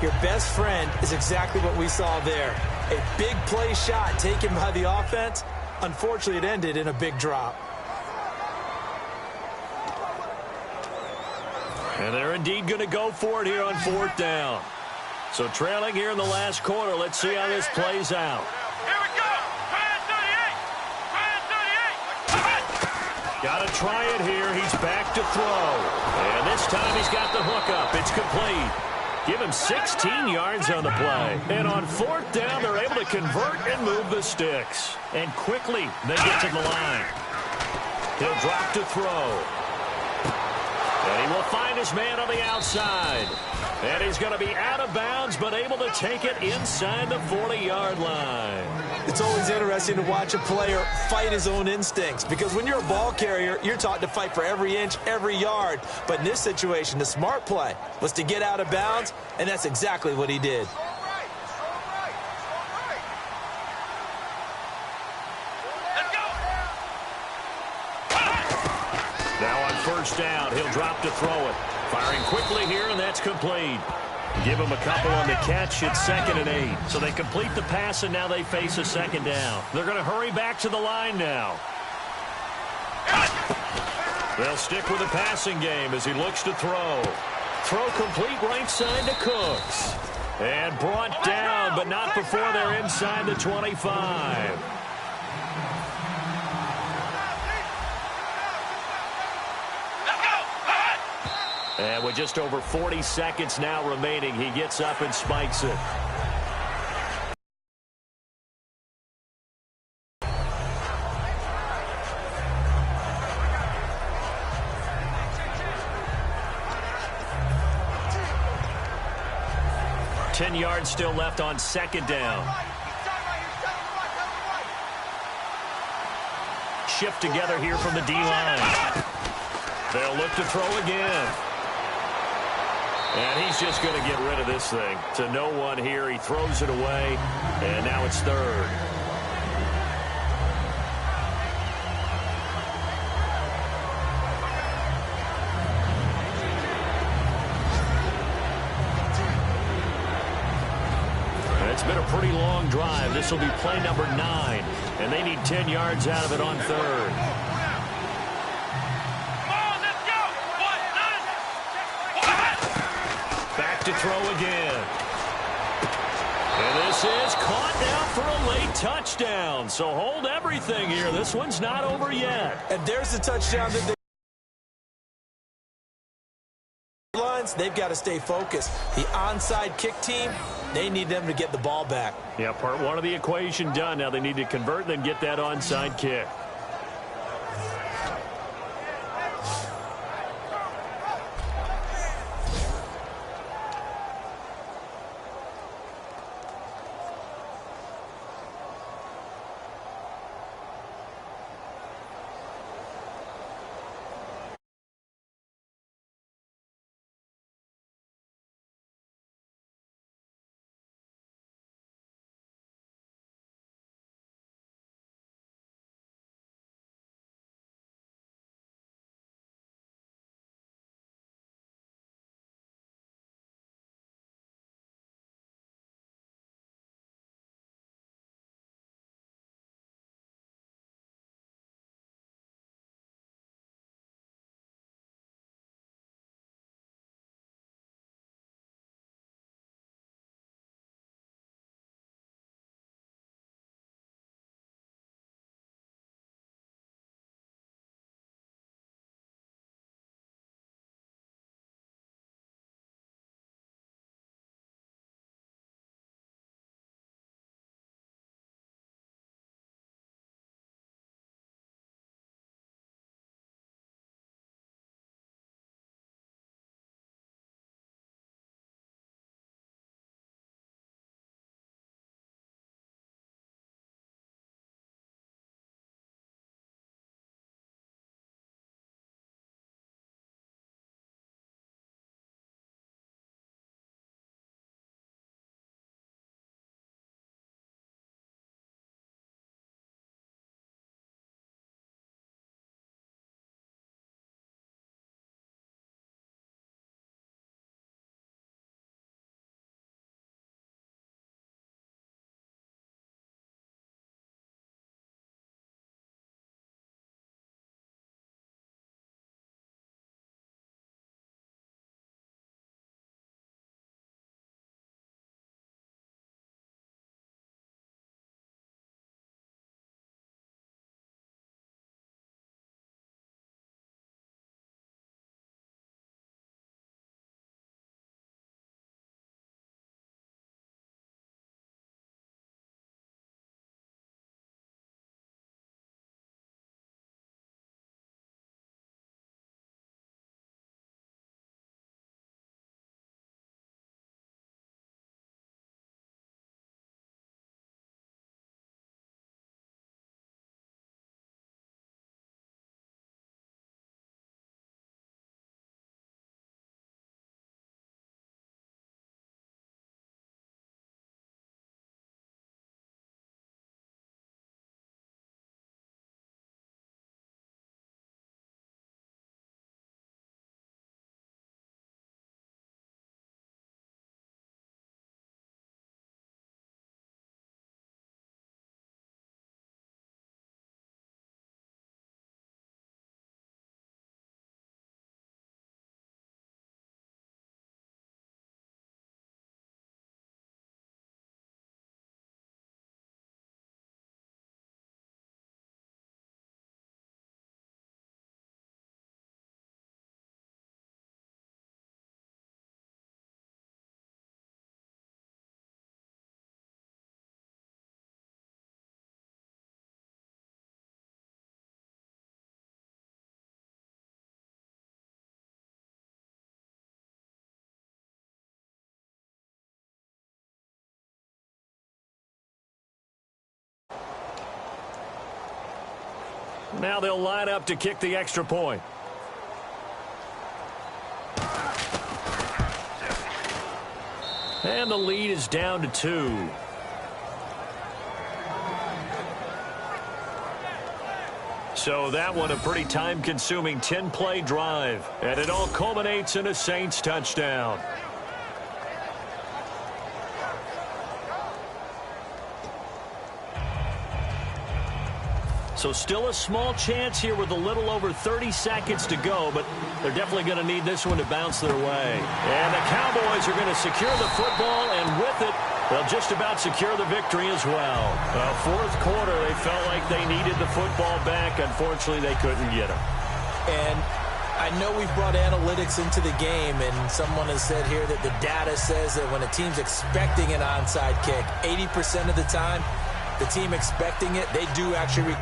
your best friend is exactly what we saw there. A big play shot taken by the offense. Unfortunately, it ended in a big drop. And they're indeed going to go for it here on 4th down. So trailing here in the last quarter. Let's see how this plays out. Here we go. Got to try it here. He's back to throw. And this time he's got the hook up. It's complete. Give him 16 yards on the play. And on 4th down, they're able to convert and move the sticks. And quickly, they get to the line. He'll drop to throw. And he will find his man on the outside. And he's going to be out of bounds, but able to take it inside the 40-yard line. It's always interesting to watch a player fight his own instincts, because when you're a ball carrier, you're taught to fight for every inch, every yard. But in this situation, the smart play was to get out of bounds, and that's exactly what he did. Now on 1st down, he'll drop to throw it. Firing quickly here, and that's complete. Give him a couple on the catch. It's 2nd and 8. So they complete the pass, and now they face a 2nd down. They're going to hurry back to the line now. They'll stick with the passing game as he looks to throw. Throw complete right side to Cooks. And brought down, but not before they're inside the 25. And with just over 40 seconds now remaining, he gets up and spikes it. Ten yards still left on second down. Shift together here from the D-line. They'll look to throw again. And he's just going to get rid of this thing. To no one here. He throws it away. And now it's third. It's been a pretty long drive. This will be play number 9. And they need 10 yards out of it on third. Back to throw again. And this is caught now for a late touchdown. So hold everything here. This one's not over yet. And there's the touchdown that they've got to stay focused. The onside kick team, they need them to get the ball back. Yeah, part one of the equation done. Now they need to convert and then get that onside kick. Now they'll line up to kick the extra point. And the lead is down to 2. So that one a pretty time-consuming 10-play drive. And it all culminates in a Saints touchdown. So still a small chance here with a little over 30 seconds to go, but they're definitely going to need this one to bounce their way. And the Cowboys are going to secure the football, and with it, they'll just about secure the victory as well. Fourth quarter, they felt like they needed the football back. Unfortunately, they couldn't get it. And I know we've brought analytics into the game, and someone has said here that the data says that when a team's expecting an onside kick, 80% of the time, the team expecting it, they do actually